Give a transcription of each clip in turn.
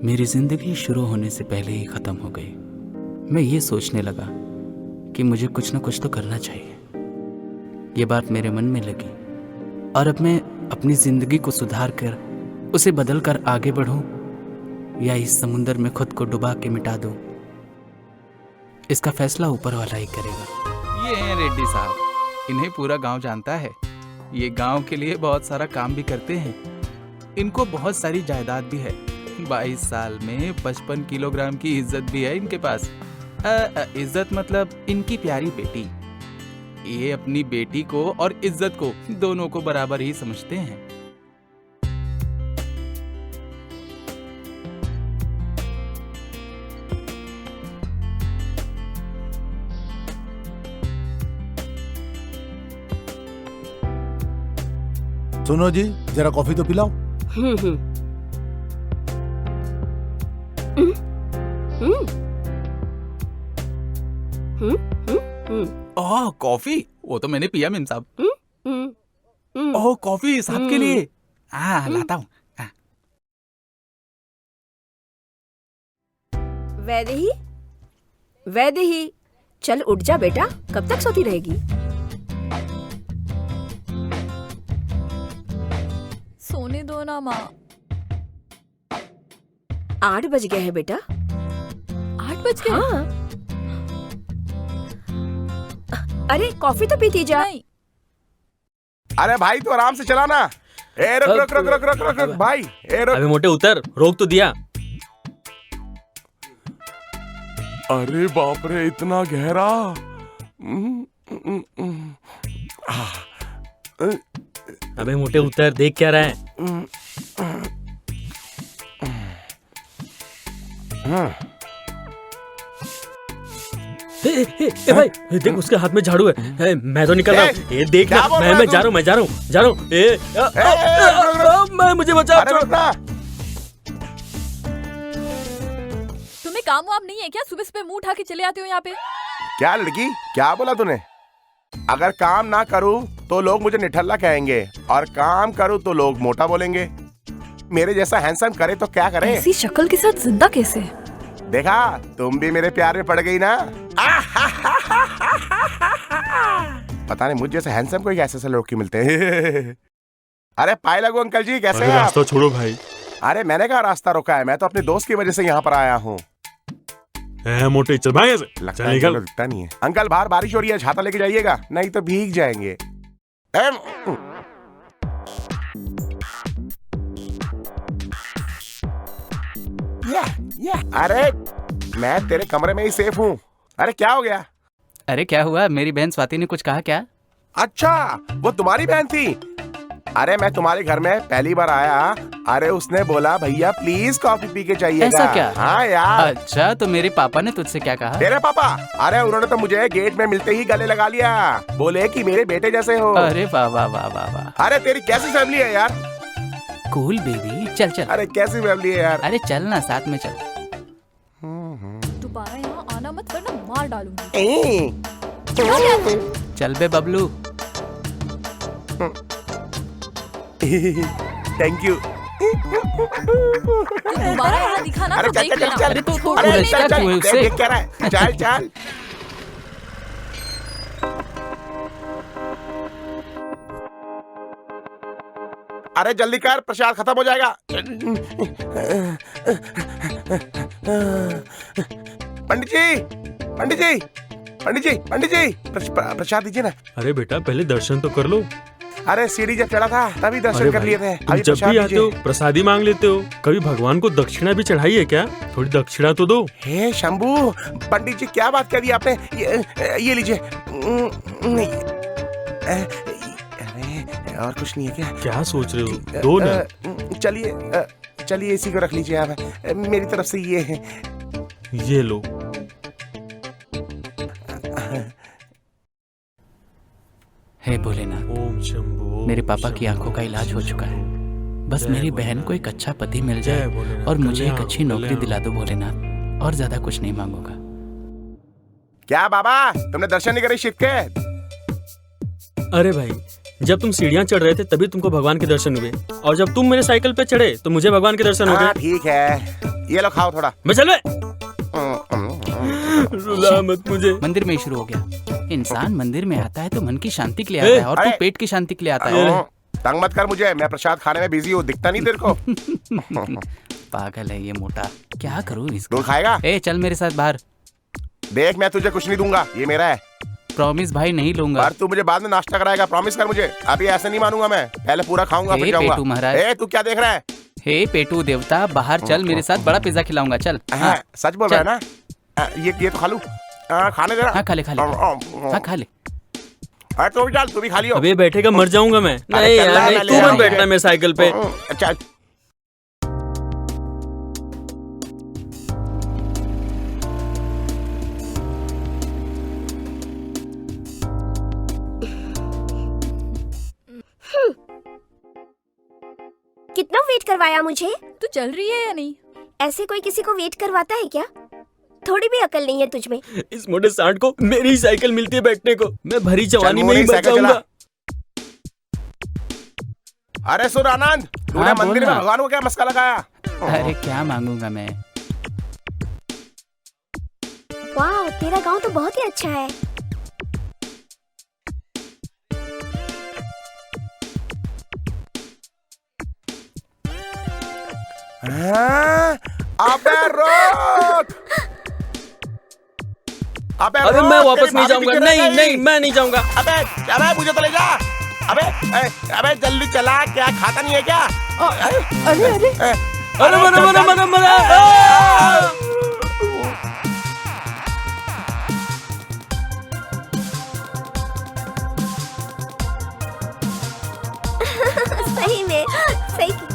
मेरी जिंदगी शुरू होने से पहले ही खत्म हो गई। मैं ये सोचने लगा कि मुझे कुछ ना कुछ तो करना चाहिए। ये बात मेरे मन में लगी और अब मैं अपनी जिंदगी को सुधार कर उसे बदल कर आगे बढ़ूं या इस समुंदर में खुद को डुबा के मिटा दूं, इसका फैसला ऊपर वाला ही करेगा। ये हैं रेड्डी साहब, इन्हें पूरा गांव जानता है। ये गांव के लिए बहुत सारा काम भी करते हैं। इनको बहुत सारी जायदाद भी है। 22 साल में 55 किलोग्राम की इज्जत भी है इनके पास। इज्जत मतलब इनकी प्यारी बेटी। ये अपनी बेटी को और इज्जत को दोनों को बराबर ही समझते हैं। सुनो जी, जरा कॉफी तो पिलाओ। ओह कॉफी, वो तो मैंने पिया मेम साहब। ओह कॉफी साहब के लिए। हाँ लाता हूँ। वैदेही, वैदेही, चल उठ जा बेटा, कब तक सोती रहेगी? सोने दो ना माँ। 8 बज गए हैं बेटा। 8 बज गए? हाँ। अरे कॉफी तो पीती जा। नहीं। अरे भाई तू आराम से चला ना। ए रुक रुक रुक रुक रुक रुक रुक भाई, ए रुक। अबे मोटे उतर, रोक तो दिया। अरे बाप रे, इतना गहरा। अबे मोटे उतर, देख क्या रहा है? ए भाई, देख उसके हाथ में झाड़ू है। मैं तो निकल रहा हूँ। ये देख ना, मैं जा रहा हूँ। मैं मुझे बचा। तुम्हें काम वाम नहीं है क्या? सुबह सुबह मुंह उठा के चले आते हो यहाँ पे। क्या लड़की, क्या बोला तूने? अगर काम ना करूं तो लोग मुझे निठल्ला कहेंगे और काम करूं तो लोग मोटा बोलेंगे। मेरे जैसा हैंडसम करे तो क्या करे? ऐसी शक्ल के साथ जिंदा कैसे? देखा, तुम भी मेरे प्यार में पड़ गई ना। पता नहीं मुझ जैसे हैंडसम कोई कैसे लोग की मिलते हैं। अरे पाए लगो अंकल जी, कैसे हैं आप? रास्ता छोड़ो भाई। अरे मैंने कहा रास्ता रोका है, मैं तो अपने दोस्त की वजह से यहाँ पर आया हूँ। मोटे चल भाई ऐसे। लगता है चलो दिखता नहीं है। अंकल बाहर बारिश हो रही है, छाता लेके जाइएगा, नहीं तो भीग जाएंगे। अरे मैं तेरे कमरे में ही सेफ हूँ। अरे क्या हो गया? अरे क्या हुआ? मेरी बहन स्वाति ने कुछ कहा क्या? अच्छा, वो तुम्हारी बहन थी। अरे मैं तुम्हारे घर में पहली बार आया। अरे उसने बोला भैया प्लीज कॉफी पी के जाइएगा। ऐसा क्या? हाँ यार। अच्छा, तो मेरे पापा ने तुझसे क्या कहा? तेरे पापा? अरे उन्होंने तो मुझे गेट में मिलते ही गले लगा लिया, बोले कि मेरे बेटे जैसे हो। अरे वाह वाह वाह वाह वाह। अरे तेरी कैसी फैमिली है यार? कूल बेबी, चल चल। अरे कैसी फैमिली है यार? अरे चल ना, साथ में चल। दोबारा यहाँ आना मत वरना मार डालूंगी। चल बे बबलू। Thank you. दोबारा यहाँ दिखा ना अरे तो चल देख चल लेना। चल। अरे तो छोड़ अरे नहीं चल देना। चल, देख क्या रहा है? चल चल। अरे जल्दी कर, प्रसाद खत्म हो जाएगा। पंडित जी, पंडित जी, पंडित जी, पंडित जी, प्रसाद दीजिए ना। अरे बेटा पहले दर्शन तो कर लो। अरे सीढ़ी जब चढ़ा था तभी दर्शन कर लिए थे। तुम जब भी आते हो प्रसादी मांग लेते हो, कभी भगवान को दक्षिणा भी चढ़ाई है क्या? थोड़ी दक्षिणा तो दो। हे शंभू, पंडित जी क्या बात कर दी आपने? ये लीजिए। अरे और कुछ नहीं है क्या? क्या सोच रहे हो? दो ना। चलिए चलिए इसी को रख लीजिए आप। मेरी तरफ से ये है। ये लो। हे भोलेनाथ, ओम शंभू। मेरे पापा की आंखों का इलाज हो चुका है। बस मेरी बहन को एक अच्छा पति मिल जाए और मुझे एक अच्छी नौकरी दिला दो भोलेनाथ, और ज्यादा कुछ नहीं मांगूंगा। क्या बाबा, तुमने दर्शन नहीं करे शिव के? अरे भाई, जब तुम सीढ़ियाँ चढ़ रहे थे तभी तुमको भगवान के दर्शन हुए, और जब तुम मेरे साइकिल पे चढ़े तो मुझे भगवान के दर्शन हो गए। ठीक है। ये लो खाओ थोड़ा। मैं चल बे। रुला मत मुझे। मंदिर में ही शुरू हो गया। इंसान मंदिर में आता है तो मन की शांति के लिए आता है और तू अरे! पेट की शांति के लिए आता है। तंग मत कर मुझे, मैं प्रसाद खाने में बिजी हूँ, दिखता नहीं तेरे को। पागल है ये मोटा, क्या करूँ इसको। दूध खाएगा? ए चल मेरे साथ बाहर। देख मैं तुझे कुछ नहीं दूंगा, ये मेरा है। प्रॉमिस भाई नहीं लूंगा। पर तू मुझे बाद में नाश्ता कराएगा, प्रॉमिस कर मुझे। अभी ऐसे नहीं मानूंगा मैं, पहले पूरा खाऊंगा फिर जाऊंगा। पेटू महाराज। ए तू क्या देख रहा है? हे पेटू देवता, बाहर चल मेरे साथ, बड़ा पिज्जा खिलाऊंगा। चल हाँ, सच बोल रहा है ना? ये तो खा लूं? खाने दे रहा? हाँ खा ले खा ले, हाँ खा ले। अरे तू भी चल, तू भी खा लियो। अबे बैठेगा मर जाऊंगा मैं। नहीं चल यार ना, नहीं, मैं ले तू मत आऊंगा। बैठना मेरे साइकिल पे। चल। कितना वेट करवाया मुझे? तू चल रही है या नहीं? ऐसे कोई किसी को वेट करवाता है क्या? थोड़ी भी अकल नहीं है तुझ में। इस मोटे सांड को मेरी ही साइकिल मिलती है बैठने को। मैं भरी जवानी चल, में ही मोरी साइकिल बचाऊंगा। अरे सुन आनंद, तूने हाँ, मंदिर बोल में ना। भगवान को क्या मस्का लगाया? अरे क्या मांगूंगा मैं। वाह, तेरा गांव तो बहुत ही अच्छा है। हाँ? अबे रोक! अरे रोक, मैं वापस तेरी नहीं भाभी जाऊंगा। पीछे रह नहीं गई। नहीं मैं नहीं जाऊंगा। अबे मुझे तो ले जा। अबे जल्दी चला, क्या खाता नहीं है क्या? अरे अरे अरे मरा मरा मरा मरा। सही में सही की।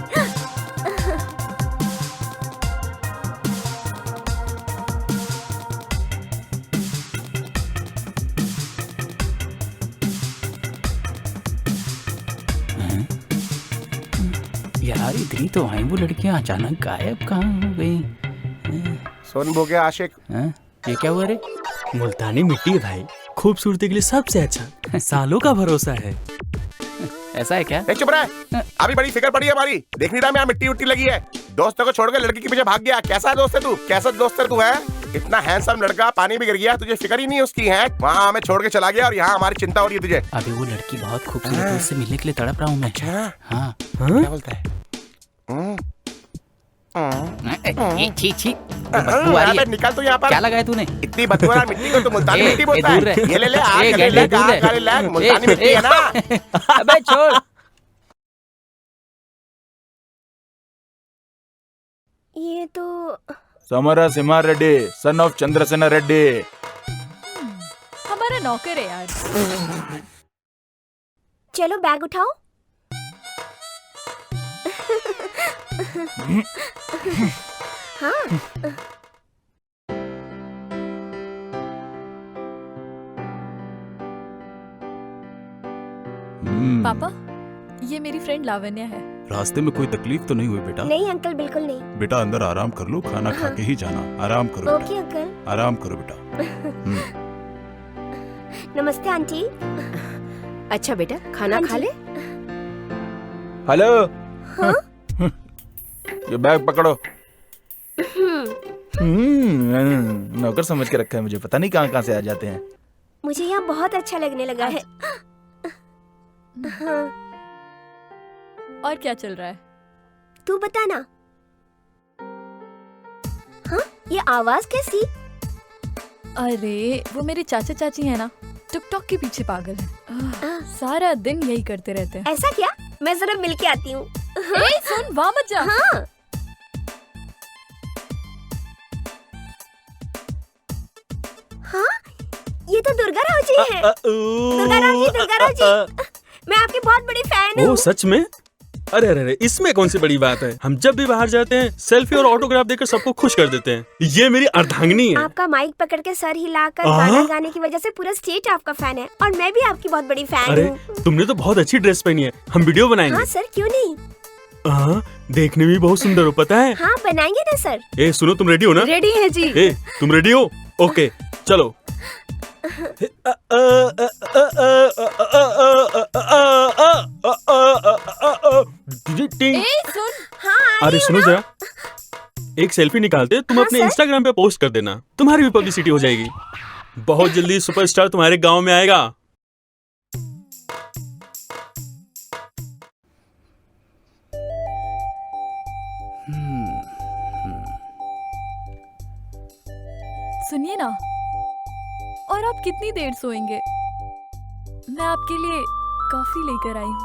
यार इतनी तो आई वो लड़कियां, अचानक गायब कहाँ हो गई। सुन बोगे आशिक, हाँ? ये क्या हुआ रे? मुल्तानी मिट्टी है भाई, खूबसूरती के लिए सबसे अच्छा, सालों का भरोसा है। ऐसा है क्या? ए चुप रह, अभी बड़ी फिक्र पड़ी है हमारी। देख नहीं रहा मैं यहाँ मिट्टी उट्टी लगी है। दोस्तों को छोड़ के लड़की के पीछे भाग गया। कैसा दोस्त है तू? कैसा दोस्त है तू? है इतना हैंडसम लड़का, पानी भी गिर गया, तुझे फिक्र ही नहीं उसकी है। वहाँ हमें छोड़ के चला गया और यहाँ हमारी चिंता हो रही है तुझे। अभी वो लड़की बहुत खूबसूरत है, उससे मिलने के लिए तड़प रहा हूँ मैं। अच्छा, हाँ। क्या बोलता है? छी छी, बदबू आ रही अबे है। निकल तू यहाँ पर। क्या लगाया तूने? इतनी बदबू आ रहा मिट्टी को, तो मुल्तानी ए, मिट्टी बोलता दूर है। रह। ये ले ले, आग ए, ले ले, गैंडा, दूर आग रह। ले, मुल्तानी ए, मिट्टी है ना। अबे छोड़। ये तो समरा सिम्हा रेड्डी, सन ऑफ चंद्रसेना रेड्डी। हमारा नौकर है यार। चलो बैग उठाओ। हाँ पापा, ये मेरी फ्रेंड लावण्या है। रास्ते में कोई तकलीफ तो नहीं हुई बेटा? नहीं अंकल, बिल्कुल नहीं। बेटा अंदर आराम कर लो, खाना खा के ही जाना। आराम करो ओके अंकल। बेटा, आराम करो बेटा। नमस्ते आंटी। अच्छा बेटा, खाना खा ले। हेलो, हाँ? ये बैग पकड़ो। नौकर समझ के रखा है मुझे, पता नहीं कहाँ कहाँ से आ जाते हैं। मुझे यहाँ बहुत अच्छा लगने लगा है। हाँ, और क्या चल रहा है? तू बता ना। हाँ, ये आवाज कैसी? अरे वो मेरे चाचा चाची है ना, टिकटॉक के पीछे पागल है। सारा दिन यही करते रहते हैं। ऐसा क्या? मैं जरा मिल के आती हूँ। ए, सुन, वहाँ मत जा। हाँ। हाँ, ये तो दुर्गा राव जी हैं। दुर्गा राव जी, दुर्गा राव जी। मैं आपकी बहुत बड़ी फैन हूँ। ओ सच में? अरे अरे अरे, इसमें कौन सी बड़ी बात है। हम जब भी बाहर जाते हैं सेल्फी और ऑटोग्राफ देकर सबको खुश कर देते हैं। ये मेरी अर्धांगिनी है। आपका माइक पकड़ के सर हिलाकर गाना गाने की वजह से पूरा स्टेट आपका फैन है, और मैं भी आपकी बहुत बड़ी फैन अरे हूँ। तुमने तो बहुत अच्छी ड्रेस पहनी है, हम वीडियो बनाएंगे। हाँ सर, क्यों नहीं। देखने में बहुत सुंदर हो, पता है। हाँ बनाएंगे ना सर। ए सुनो, तुम रेडी हो ना? रेडी है जी। ए तुम रेडी हो? ओके चलो। ए, सुन। हाँ अरे सुनो जरा, एक सेल्फी निकालते तुम अपने इंस्टाग्राम पे पोस्ट कर देना, तुम्हारी भी पब्लिसिटी हो जाएगी। बहुत जल्दी सुपरस्टार तुम्हारे गांव में आएगा। सुनिए ना, और आप कितनी देर सोएंगे? मैं आपके लिए कॉफी लेकर आई हूँ।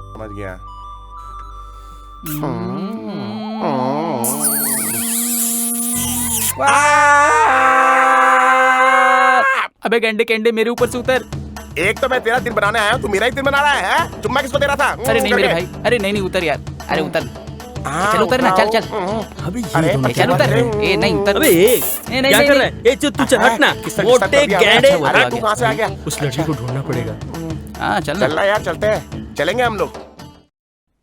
समझ गया। अबे गेंडे केंडे मेरे ऊपर से उतर। एक तो मैं तेरा दिन बनाने आया हूँ, तू मेरा ही दिन बना रहा है। चुम्मा किसको दे रहा था? अरे नहीं मेरे भाई, अरे नहीं उतर यार, अरे उतर, चल उतर ना, चल चल, अभी अरे चल उतर, ए नहीं उतर, अबे नहीं क्या कर रहा है? ए तू हट ना, मोटे गैंडे। अरे तू कहाँ से आ गया? उस लड़की को ढूंढना पड़ेगा। हाँ चल चल रहा यार, चलते हैं, चलेंगे हम लोग।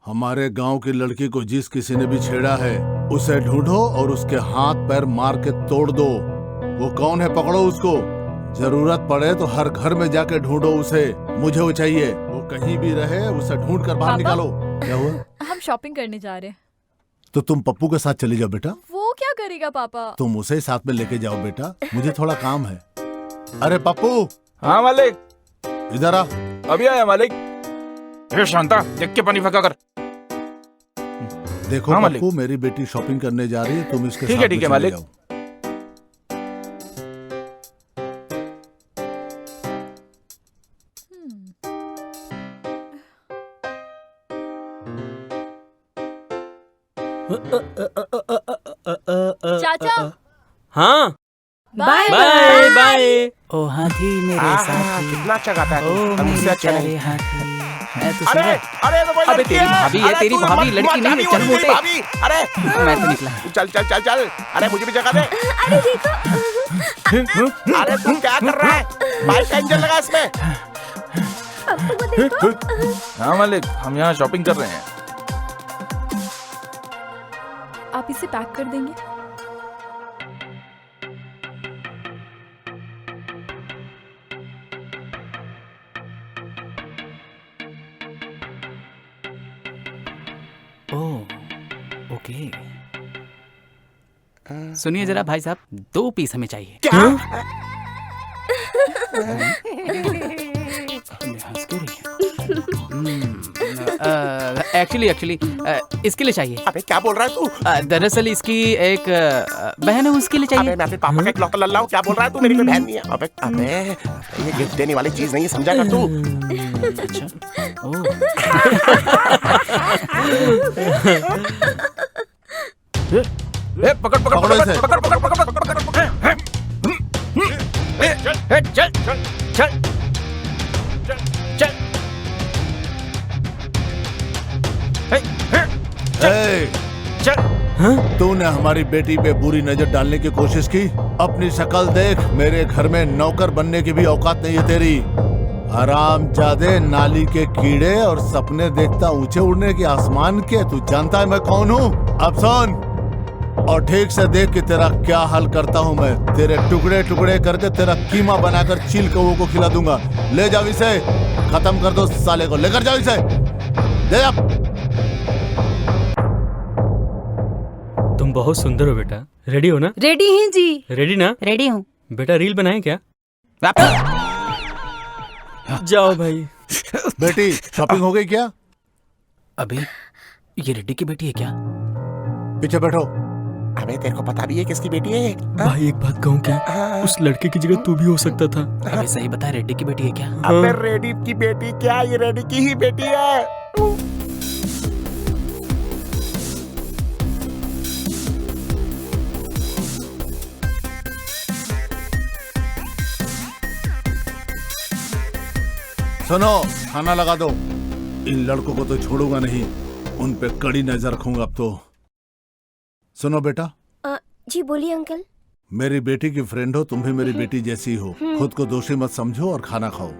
हमारे गांव की लड़की को जिस किसी ने भी छेड़ा है उसे ढूंढो और उसके हाथ पैर मार के तोड़ दो। वो कौन है पकड़ो उसको। जरूरत पड़े तो हर घर में जाके ढूंढो उसे। मुझे वो चाहिए, वो कहीं भी रहे उसे ढूंढ कर बाहर पापा? निकालो। क्या हुआ? हम शॉपिंग करने जा रहे हैं। तो तुम पप्पू के साथ चली जाओ बेटा। वो क्या करेगा पापा? तुम उसे साथ में लेके जाओ बेटा, मुझे थोड़ा काम है। अरे पप्पू, हाँ मालिक, इधर आ। अभी आया मालिक। ए शांता, देख के पानी फेंका कर। देखो हाँ, मालिक। पप्पू, मेरी बेटी शॉपिंग करने जा रही है, तुम इसके ठीक साथ है, ठीक में है, चले मालिक। जाओ। चाचा, हाँ बाय बाय बाय। ओ हाथी मेरे साथी, कितना अच्छा गाता है ओ तू। अब मेरे मुझसे अच्छा प्यारे नहीं। हाथी, मैं तो अरे सुना। अरे तो वो अबे लड़की तेरी है। भाभी है, अरे तेरी तू भाभी, मत- लड़की मत नहीं, जानी, चल वो मोटे। तेरी भाभी। अरे मैं तो निकला। तू चल चल चल चल। अरे मुझे भी जगह दे। अरे देखो, अरे तू क्या कर रहा है? बाइक का इंजन लगा इसमें। पप्पू को देखो। हाँ मालिक, हम यहाँ शॉपिंग कर रहे हैं। आप इसे पैक कर देंगे? Oh okay. सुनिए जरा भाई साहब, 2 पीस हमें चाहिए। क्या? हंस क्यों रही है? एक्चुअली इसके लिए चाहिए। अबे क्या बोल रहा है तू? दरअसल इसकी एक बहन है, उसके लिए चाहिए। अबे मैं अपने पापा का इकलौता लल्ला हूँ, क्या बोल रहा है तू? मेरी कोई बहन नहीं है। अबे अबे ये गिफ्ट देने वाली चीज नहीं है, समझा कर तू। अच्छा, ओह ए पकड़ पकड़ पकड़ो इसे। पकड़ पकड़ पकड़ पकड़ पकड़। चल चल चल चल। ए, चल। तूने हमारी बेटी पे बुरी नजर डालने की कोशिश की। अपनी शक्ल देख, मेरे घर में नौकर बनने की भी औकात नहीं है तेरी। हरामजादे, नाली के कीड़े और सपने देखता ऊंचे उड़ने के आसमान के। तू जानता है मैं कौन हूँ? अब सुन और ठीक से देख कि तेरा क्या हाल करता हूँ मैं। तेरे टुकड़े टुकड़े करके तेरा कीमा बनाकर चील कौओं को खिला दूंगा। ले जाओ इसे, खत्म कर दो साले को। लेकर जाओ इसे, ले जाओ। तुम बहुत सुंदर हो बेटा। रेडी हो ना? रेडी हैं जी। रेडी ना? रेडी हूँ। बेटा रील बनाए क्या? जाओ भाई। बेटी शॉपिंग हो गई क्या? अभी ये रेड्डी की बेटी है क्या? पीछे बैठो। अबे तेरे को पता भी है किसकी बेटी है ये? भाई एक बात कहूँ क्या? उस लड़के की जगह तू भी हो सकता था। अभी सही बता, रेड्डी की बेटी है क्या? अबे रेडी की बेटी क्या, ये रेडी की ही बेटी है। सुनो, खाना लगा दो। इन लड़कों को तो छोड़ूंगा नहीं, उन पे कड़ी नजर रखूंगा अब तो। सुनो बेटा। जी बोलिए अंकल। मेरी बेटी की फ्रेंड हो, तुम भी मेरी बेटी जैसी हो। खुद को दोषी मत समझो और खाना खाओ।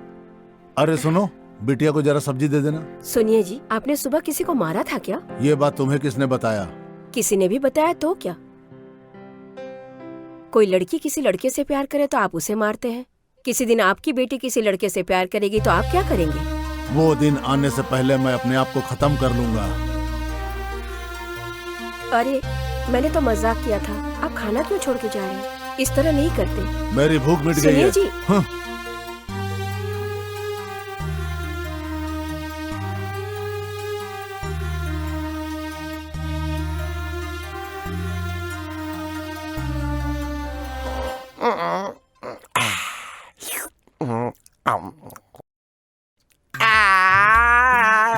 अरे सुनो, बिटिया को जरा सब्जी दे देना। सुनिए जी, आपने सुबह किसी को मारा था क्या? ये बात तुम्हें किसने बताया? किसी ने भी बताया तो क्या? कोई लड़की किसी लड़के से प्यार करे तो आप उसे मारते हैं। किसी दिन आपकी बेटी किसी लड़के से प्यार करेगी तो आप क्या करेंगे? वो दिन आने से पहले मैं अपने आप को खत्म कर लूंगा। अरे मैंने तो मजाक किया था, आप खाना क्यों छोड़ के जा रहे हैं? इस तरह नहीं करते। मेरी भूख मिट गई सुनिए है। जी, हाँ।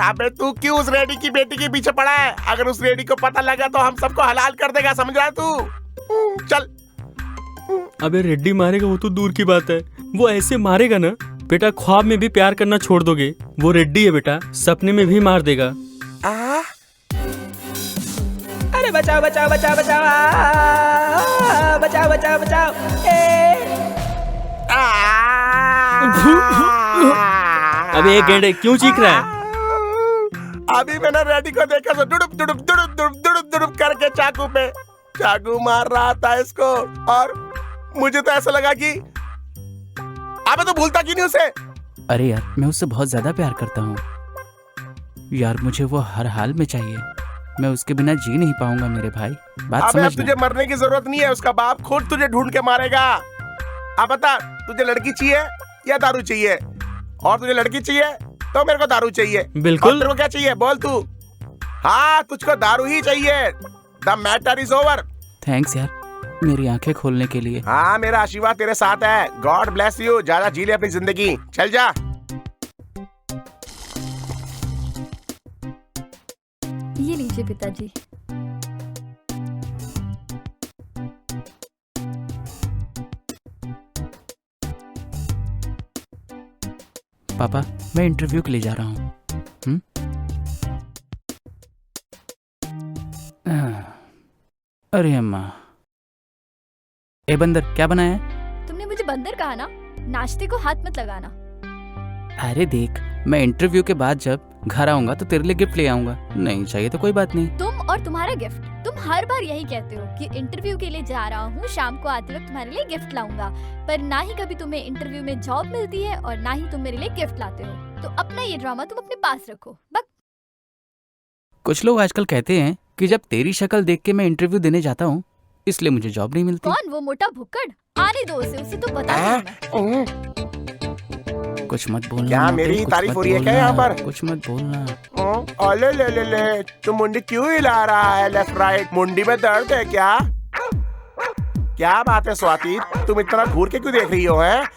अबे तू क्यों उस रेडी की बेटी के पीछे पड़ा है? अगर उस रेडी को पता लगा तो हम सबको हलाल कर देगा, समझ रहा है तू? चल। अबे रेड्डी मारेगा वो तो दूर की बात है, वो ऐसे मारेगा ना बेटा, ख्वाब में भी प्यार करना छोड़ दोगे। वो रेड्डी है बेटा, सपने में भी मार देगा। अरे बचाओ बचाओ बचाओ बचाओ, बचाओ बचाओ बचाओ। अबे एक गेंडे क्यों चीख रहा है? अभी मैंने रेडी को देखा तो दुड़ुप दुड़ुप दुड़ुप दुड़ुप दुड़ुप दुड़ुप करके चाकू मार रहा था इसको, और मुझे तो ऐसा लगा कि अबे तो भूलता क्यों नहीं उसे? अरे यार, मैं उससे बहुत ज्यादा प्यार करता हूँ यार, मुझे वो हर हाल में चाहिए। मैं उसके बिना जी नहीं पाऊंगा मेरे भाई, बात अबे अब समझ तुझे मरने की जरूरत नहीं है, उसका बाप खुद तुझे ढूंढ के मारेगा। अब बता, तुझे लड़की चाहिए या दारू चाहिए? और तुझे लड़की चाहिए तो मेरे को दारू चाहिए। बिल्कुल। और तेरे को क्या चाहिए बोल तू? हाँ, तुझको दारू ही चाहिए। The matter is over. Thanks यार, मेरी आंखें खोलने के लिए। हाँ, मेरा आशीर्वाद तेरे साथ है। God bless you. ज्यादा जी ले अपनी जिंदगी, चल जा। ये लीजिए पिताजी। पापा, मैं इंटरव्यू के लिए जा रहा हूँ। अरे अम्मा। ए बंदर, क्या बनाया है? तुमने मुझे बंदर कहा ना, नाश्ते को हाथ मत लगाना। अरे देख, मैं इंटरव्यू के बाद जब घर आऊंगा तो तेरे लिए गिफ्ट ले आऊंगा। नहीं चाहिए तो कोई बात नहीं। तुम और तुम्हारा गिफ्ट, तुम हर बार यही कहते हो कि इंटरव्यू के लिए जा रहा हूँ, शाम को आते वक्त तुम्हारे लिए गिफ्ट लाऊंगा, पर ना ही कभी तुम्हें इंटरव्यू में जॉब मिलती है और ना ही तुम मेरे लिए गिफ्ट लाते हो। तो अपना ये ड्रामा तुम अपने पास रखो। बस। कुछ लोग आजकल कहते हैं कि जब तेरी शक्ल देख के मैं इंटरव्यू देने जाता हूँ इसलिए मुझे जॉब नहीं मिलती। कौन वो मोटा भुक्कड़? आने दो उसे तो बता दूं मैं। कुछ मत बोलना। क्या मेरी ही तारीफ हो रही है क्या यहाँ पर? कुछ मत बोलना। ओले ले ले ले, तू मुंडी क्यों हिला रहा है लेफ्ट राइट? मुंडी में दर्द है क्या? क्या बात है स्वाति, तुम इतना घूर के क्यों देख रही हो? हैं?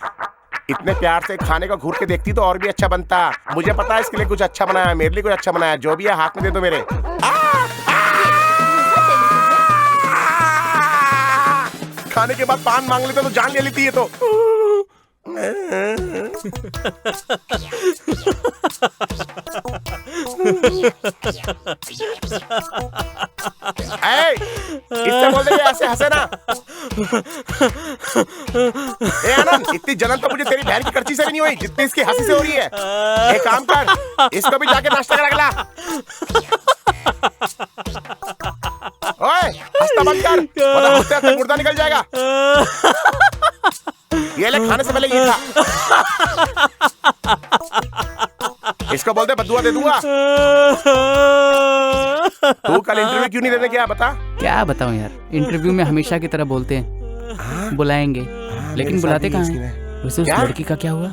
इतने प्यार से खाने को घूर के देखती तो और भी अच्छा बनता। मुझे पता है इसके लिए कुछ अच्छा बनाया, मेरे लिए कुछ अच्छा बनाया। जो भी है हाथ में दे दो मेरे। खाने के बाद पान मांग लेते तो जान ले लेती है तो। इससे बोल दे ऐसे हंसे ना। ए आनंद, इतनी जलन तो मुझे तेरी बहन की करची से भी नहीं हुई जितनी इसकी हंसी से हो रही है। एक काम कर, इसको भी जाके नाश्ता करा ला। ओए, हंसना बंद कर, वरना हंसते हंसते मुर्दा निकल जाएगा। ये ले, खाने से पहले ये खा। इसको बोल दे बद्दुआ दे दूंगा। तू कल इंटरव्यू क्यों नहीं देने गया बता? क्या बताऊं यार, इंटरव्यू में हमेशा की तरह बोलते हैं बुलाएंगे, लेकिन बुलाते कहाँ हैं? वैसे उस लड़की का क्या हुआ?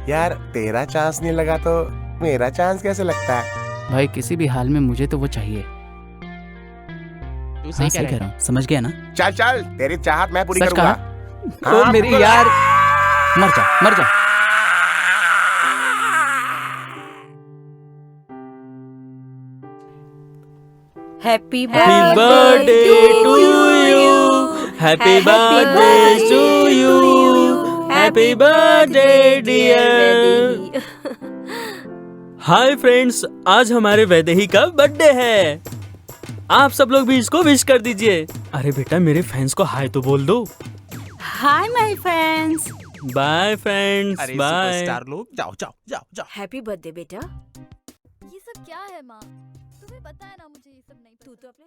यार तेरा चांस नहीं लगा तो मेरा चांस कैसे लगता है? भाई किसी भी हाल में मुझे तो वो चाहिए। तू हाँ, सही कह रहा हूँ, समझ गया ना? चल चल, तेरी चाहत मैं पूरी सच करूंगा। कहा? ओ मेरी यार, मर जा मर जा। Happy birthday to you, happy birthday to you, happy birthday dear. Hi friends, आज हमारे वैदेही का बर्थडे है। आप सब लोग भी इसको विश कर दीजिए। अरे बेटा, मेरे फैंस को हाय तो बोल दो। Hi my friends. Bye friends, अरे बाय। सुपरस्टार लोग, जाओ जाओ जाओ जाओ। हैप्पी बर्थडे बेटा। ये सब क्या है माँ? तुम्हें पता है ना मुझे ये सब नहीं। तू तो अपने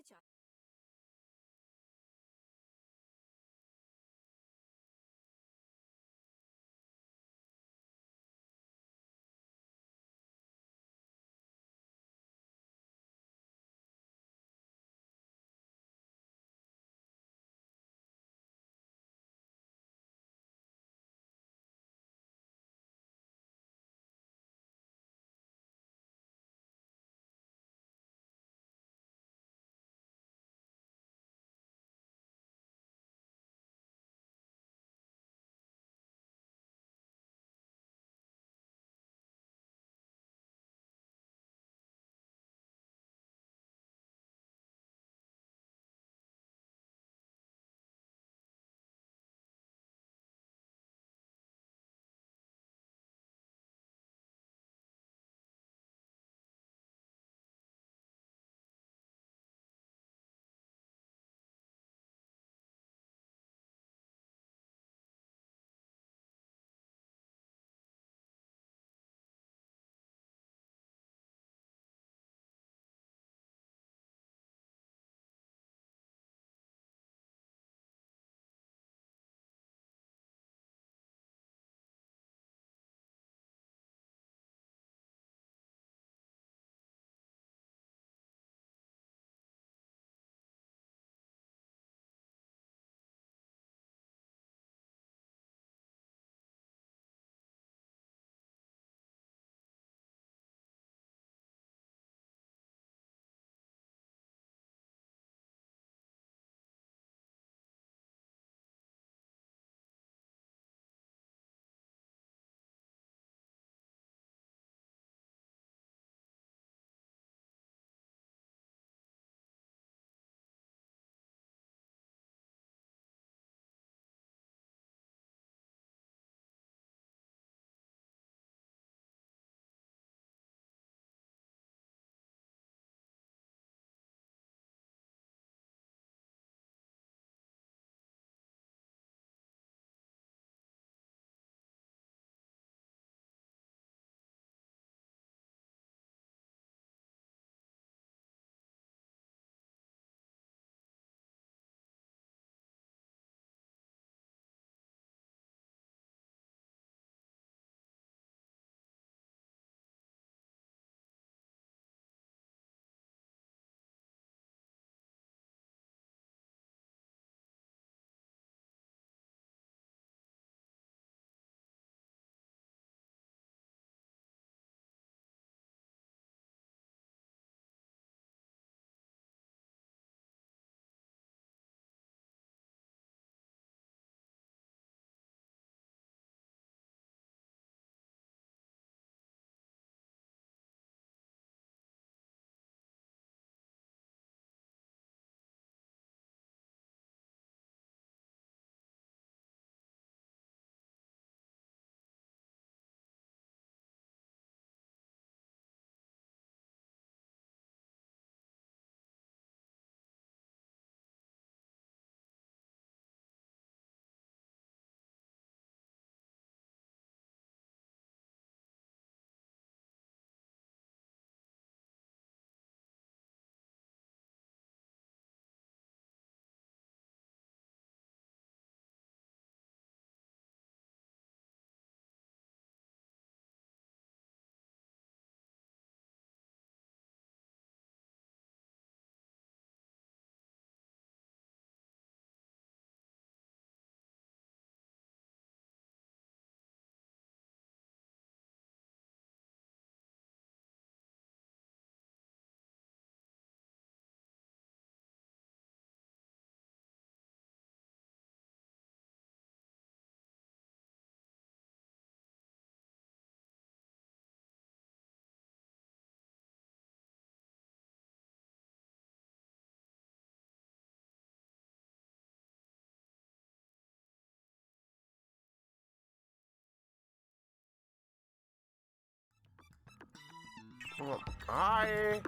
हाय।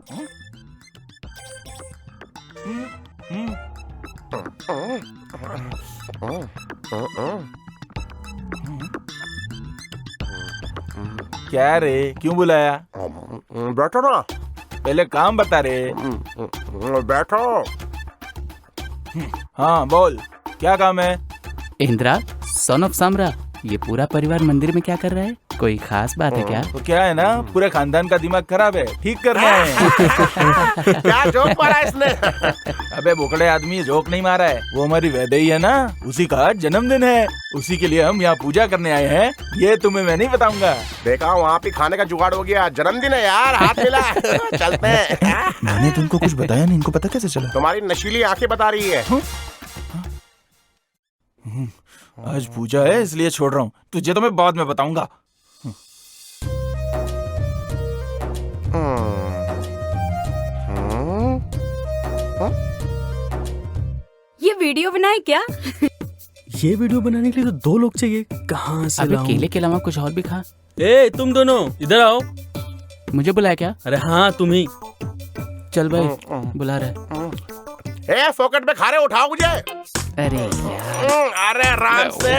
क्या रे, क्यों बुलाया? बैठो ना। पहले काम बता रे। बैठो। हाँ बोल, क्या काम है? इंद्रा, सन ऑफ सामरा, ये पूरा परिवार मंदिर में क्या कर रहा है? कोई खास बात है क्या? तो क्या है ना, पूरे खानदान का दिमाग खराब है, ठीक करना है। क्या जोक मारा इसने? अबे बोकड़े आदमी, जोक नहीं मारा है, वो हमारी वैदेही है ना, उसी का जन्मदिन है, उसी के लिए हम यहाँ पूजा करने आए हैं। ये तुम्हें मैं नहीं बताऊंगा। देखा, वहाँ पे खाने का जुगाड़ हो गया। जन्मदिन है यार, हाथ मिला। चलते हैं। मैंने तो उनको कुछ बताया नहीं, इनको पता कैसे चला? तुम्हारी नशीली आंखें बता रही है। आज पूजा है इसलिए छोड़ रहा हूँ, तुझे तो मैं बाद में बताऊंगा। ये वीडियो बनाए क्या? ये वीडियो बनाने के लिए तो 2 लोग चाहिए, कहाँ से अबे लाऊं? केले के अलावा कुछ और भी खा। ए तुम दोनों इधर आओ। मुझे बुलाया क्या? अरे हाँ तुम ही। चल भाई, बुला रहे। ए फोकट में खा रहे, उठाओ मुझे। अरे यार, अरे आराम से।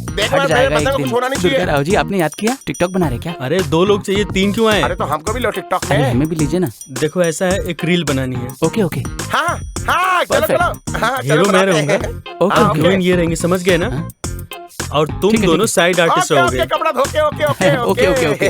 देखो हट मेरे जाएगा बंदे एक को कुछ होना दिन। नहीं चाहिए। दुर्गा राव जी, आपने याद किया? टिकटॉक बना रहे क्या? अरे 2 लोग चाहिए, 3 क्यों आए? अरे तो हमको भी लो टिकटॉक अरे में। हमें भी लीजिए ना। देखो ऐसा है, एक रील बनानी है। ओके ओके हाँ हाँ, चलो Perfect. चलो। हाँ, चलो हीरो मैं बनाते रहूंगा, हैं। ओके हाँ, ओके। हीरोइन ये रहेंगे, समझ गए ना? और तुम ठीक है, दोनों ठीक साइड आर्टिस्ट ओके, रहोगे। ओके, कपड़ा धोके। Okay okay okay, okay, okay.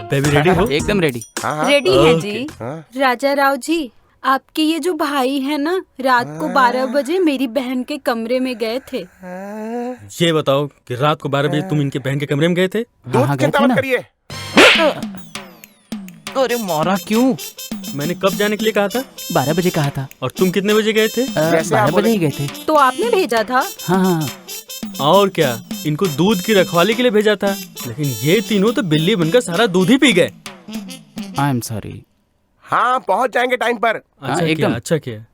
Baby ready हो? एकदम रेडी। हाँ, हाँ। रेडी है ओके। जी। हाँ। राजा राव जी, आपके ये जो भाई है ना, रात को 12 बजे मेरी बहन के कमरे में गए थे। ये बताओ कि रात को 12 बजे तुम इनके बहन के कमरे में गए थे? हाँ दूध गए चिंता थे मत ना। करिए। अरे मारा क्यों? मैंने कब जाने के लिए कहा था? 12 बजे कहा था। और तुम कितने बजे गए थे? जैसे आप 12 बजे ही गए थे। तो आपने भेजा था? हाँ हाँ। और क्या, इनको दूध की रखवाली के लिए भेजा था, लेकिन ये तीनों तो बिल्ली बनकर सारा दूध ही पी गए। I am sorry. हाँ, पहुँच जाएंगे टाइम पर। अच्छा किया, एकदम। अच्छा किया।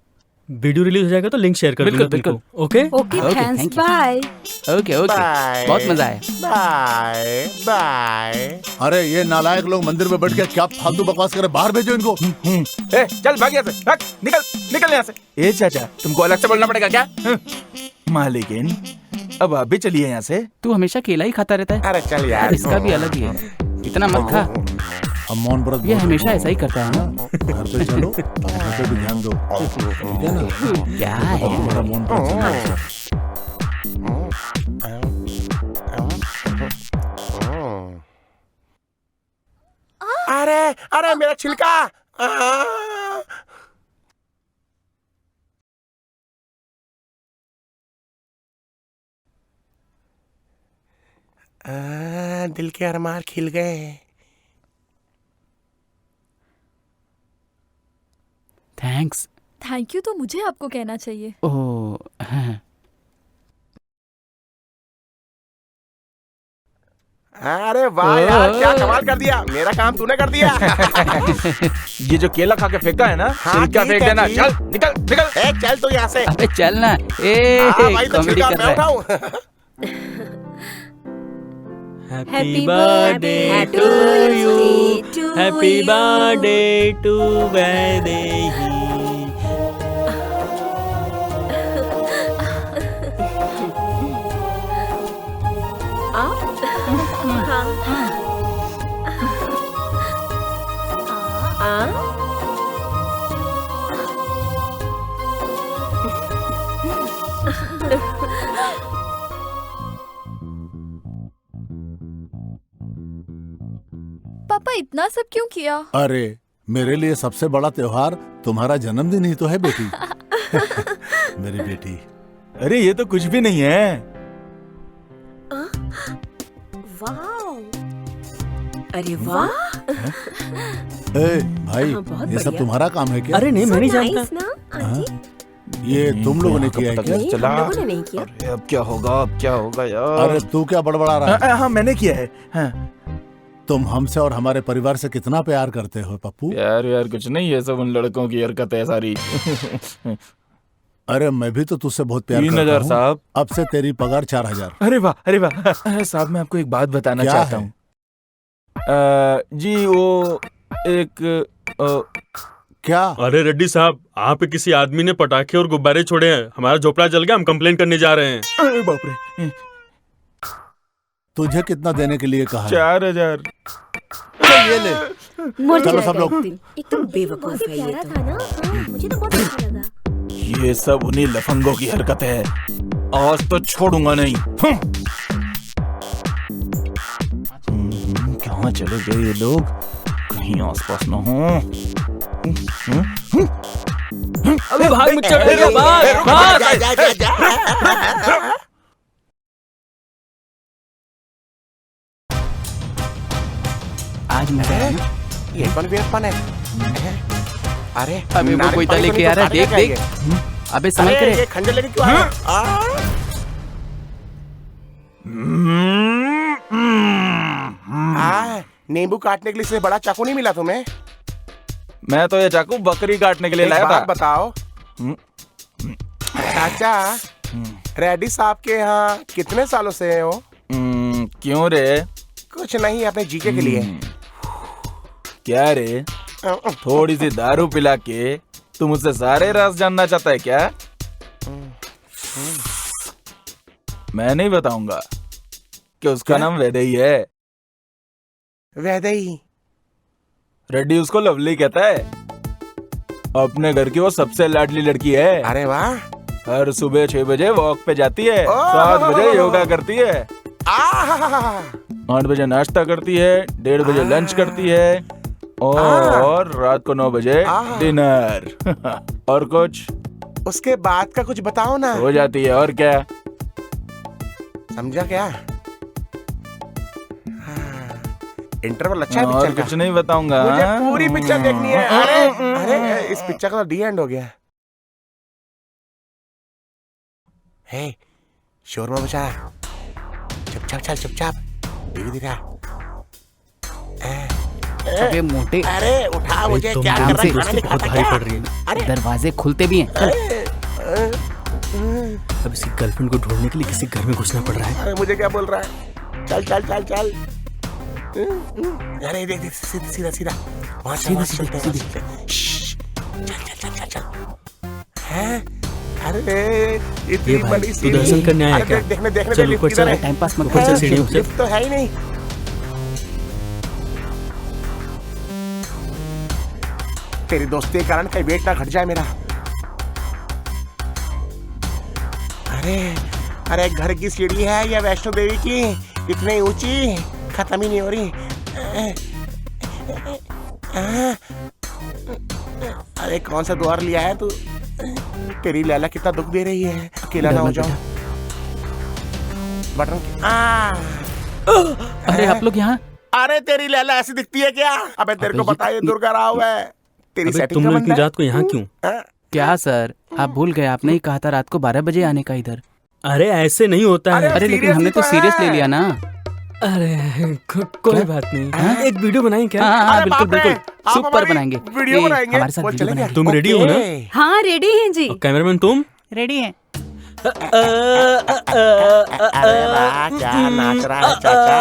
वीडियो रिलीज हो जाएगा तो लिंक शेयर कर बिल्कुल, दूंगा तुमको। Okay? Okay okay, thanks, thank you. Bye. Okay okay, bye. बहुत मजा आया। Bye bye. अरे ये नालायक लोग मंदिर में बैठ के क्या फालतू बकवास कर रहे, बाहर भेजो इनको। ए, चल भाग यहाँ से, भाग, निकल यहाँ से। ए चाचा, तुमको अलग से बोलना पड़ेगा क्या? मालिकिन, अब आप भी चलिए यहाँ से। तू हमेशा केला ही खाता रहता है। अरे चल यार। इसका भी अलग ही है, इतना मत खा। अब मौन व्रत ये हमेशा ऐसा ही करता है ना। घर पे चलो, और घर पे भी ध्यान दो, ठीक है ना? क्या है? तुम्हारा मौन व्रत चलेगा। अरे अरे मेरा छिलका। दिल के अरमान खिल गए। थैंक्स। थैंक यू तो मुझे आपको कहना चाहिए। ओह हाँ। अरे वाह यार, क्या कमाल कर दिया। मेरा काम तूने कर दिया। ये जो केला खा के फेंका है ना, हाँ, छिलका ठीक फेंक है देना। जी। चल निकल। ए चल तू यहाँ से। अबे चल ना। हाँ भाई, तो कॉमेडी छिलका कर मैं रहा है। उठाऊं। Happy birthday to you, happy birthday to Vaidehi. पापा इतना सब क्यों किया? अरे मेरे लिए सबसे बड़ा त्योहार तुम्हारा जन्मदिन ही तो है बेटी। मेरी बेटी। अरे ये तो कुछ भी नहीं है। वाह, अरे वाह। ए भाई, हाँ, बहुत ये सब बढ़िया। तुम्हारा काम है क्या? अरे नहीं, मैं नहीं नाइस जानता। ना आंटी? ये तुम लोगों ने किया है क्या? नहीं, हम लोगों ने नहीं किया। अरे अब क्या होगा यार। अरे तू क्या बड़बड़ा रहा है? हाँ मैंने किया है। हाँ। तुम हमसे और हमारे परिवार से कितना प्यार करते हो पप्पू? यार कुछ नहीं, ये सब उन लड़कों की हरकत है सारी। अरे मैं भी तो तुझसे बहुत प्यार 3000 करता हूँ। साहब। अब से तेरी पगार 4000। अरे वाह। साहब मैं आपको एक बात बताना क्या चाहता है? हूँ। जी वो एक क्या? अरे रेड्डी साहब, आप पे किसी आदमी ने पटाखे और गुब्बारे छोड़े हैं। हमारा झोपड़ा जल गया, हम कंप्लेन करने जा रहे हैं। अरे बाप रे। तुझे कितना देने के लिए कहा? 4000। ये ले। चलो सब लोग। एकदम बेवकूफ है ये तो। था ना? हाँ, मुझे तो बहुत अच्छा लगा। ये सब उन्हीं लफंगों की हरकत है। आज तो छोड़ूंगा नहीं। कहाँ चले गए ये लोग? कहीं आसपास न हो। अबे भाग मत चढ़, भाग भाग। आज मैं ये कौन है? अरे अबे वो कोई लेके आ रहा है, देख देख। अबे संभल अरे कर। ये खंजर लेके क्यों आ रहा है? नींबू काटने के लिए इससे बड़ा चाकू नहीं मिला तुम्हें? मैं तो ये चाकू बकरी काटने के लिए लाया था। बताओ चाचा, रेड्डी साहब के यहाँ कितने सालों से हो? क्यों रे? कुछ नहीं, अपने जीके के लिए। क्या रे, थोड़ी सी दारू पिला के तू मुझसे सारे राज जानना चाहता है क्या? मैं नहीं बताऊंगा कि उसका नाम वैदेही है। वैदेही? रेड्डी उसको लवली कहता है। अपने घर की वो सबसे लाडली लड़की है। अरे वाह। हर सुबह 6 बजे वॉक पे जाती है, 7 बजे योगा करती है, 8 बजे नाश्ता करती है, 1:30 बजे लंच करती है और रात को 9 बजे डिनर। और कुछ उसके बाद का कुछ बताओ ना। हो जाती है और क्या? समझा क्या? इंटरवल अच्छा है और पिक्चर का? कुछ नहीं बताऊंगा। मुझे पूरी पिक्चर देखनी है। अरे इस पिक्चर का तो डी एंड हो गया। हे, शोर मत मचा। चुपचाप चल, चुपचाप। धीरे-धीरे। अबे मोटे, अरे उठा मुझे, क्या कर रहा है? खाना नहीं खाता क्या? पड़ रही है। दरवाजे खुलते भी हैं। अब इसकी गर्लफ्रेंड को ढूंढने के लिए किसी घर में घुसना पड़ रहा है। अरे मुझे क्या बोल रहा है? चल चल चल चल। अरे देख देख, सीधा सीधा सीधा। वहाँ सीधा सीधा सीधा। चल चल चल चल। हैं? अरे इतनी बड़ी तू दर्शन करने आया क्या? देखने देखने चल ऊपर चल, टाइम पास मत ऊपर चल, सीढ़ियों से। लिफ्ट तो है ही नहीं। तेरी दोस्ती के कारण कहीं वेट ना घट जाए मेरा। अरे अरे घर की सीढ़ी है या वैष्णो देवी की? इतनी ऊंची, खत्म ही नहीं हो रही। अरे कौन सा द्वार लिया है तू? तेरी लैला कितना दुख दे रही है। अकेला ना हो जाओ। बटन अरे आप लोग यहाँ? अरे तेरी लैला ऐसी दिखती है क्या? अबे तेरे को पता है दुर्गा राव है। तेरी सेटिंग तुम का लोग बंदा इतनी रात को यहाँ क्यों? क्या सर, आप भूल गए। आपने ही कहा था रात को 12 बजे आने का इधर। अरे ऐसे नहीं होता है। अरे लेकिन हमने तो सीरियस ले लिया ना। अरे कोई बात नहीं। एक वीडियो बनाएं क्या? हाँ बिल्कुल बिल्कुल, सुपर बनाएंगे। वीडियो बनाएंगे। हमारे साथ वीडियो बनाएंगे। तुम रेडी हो ना? हाँ रेडी हैं जी। कैमरामैन तुम रेडी हैं? क्या नाच रहा है चाचा?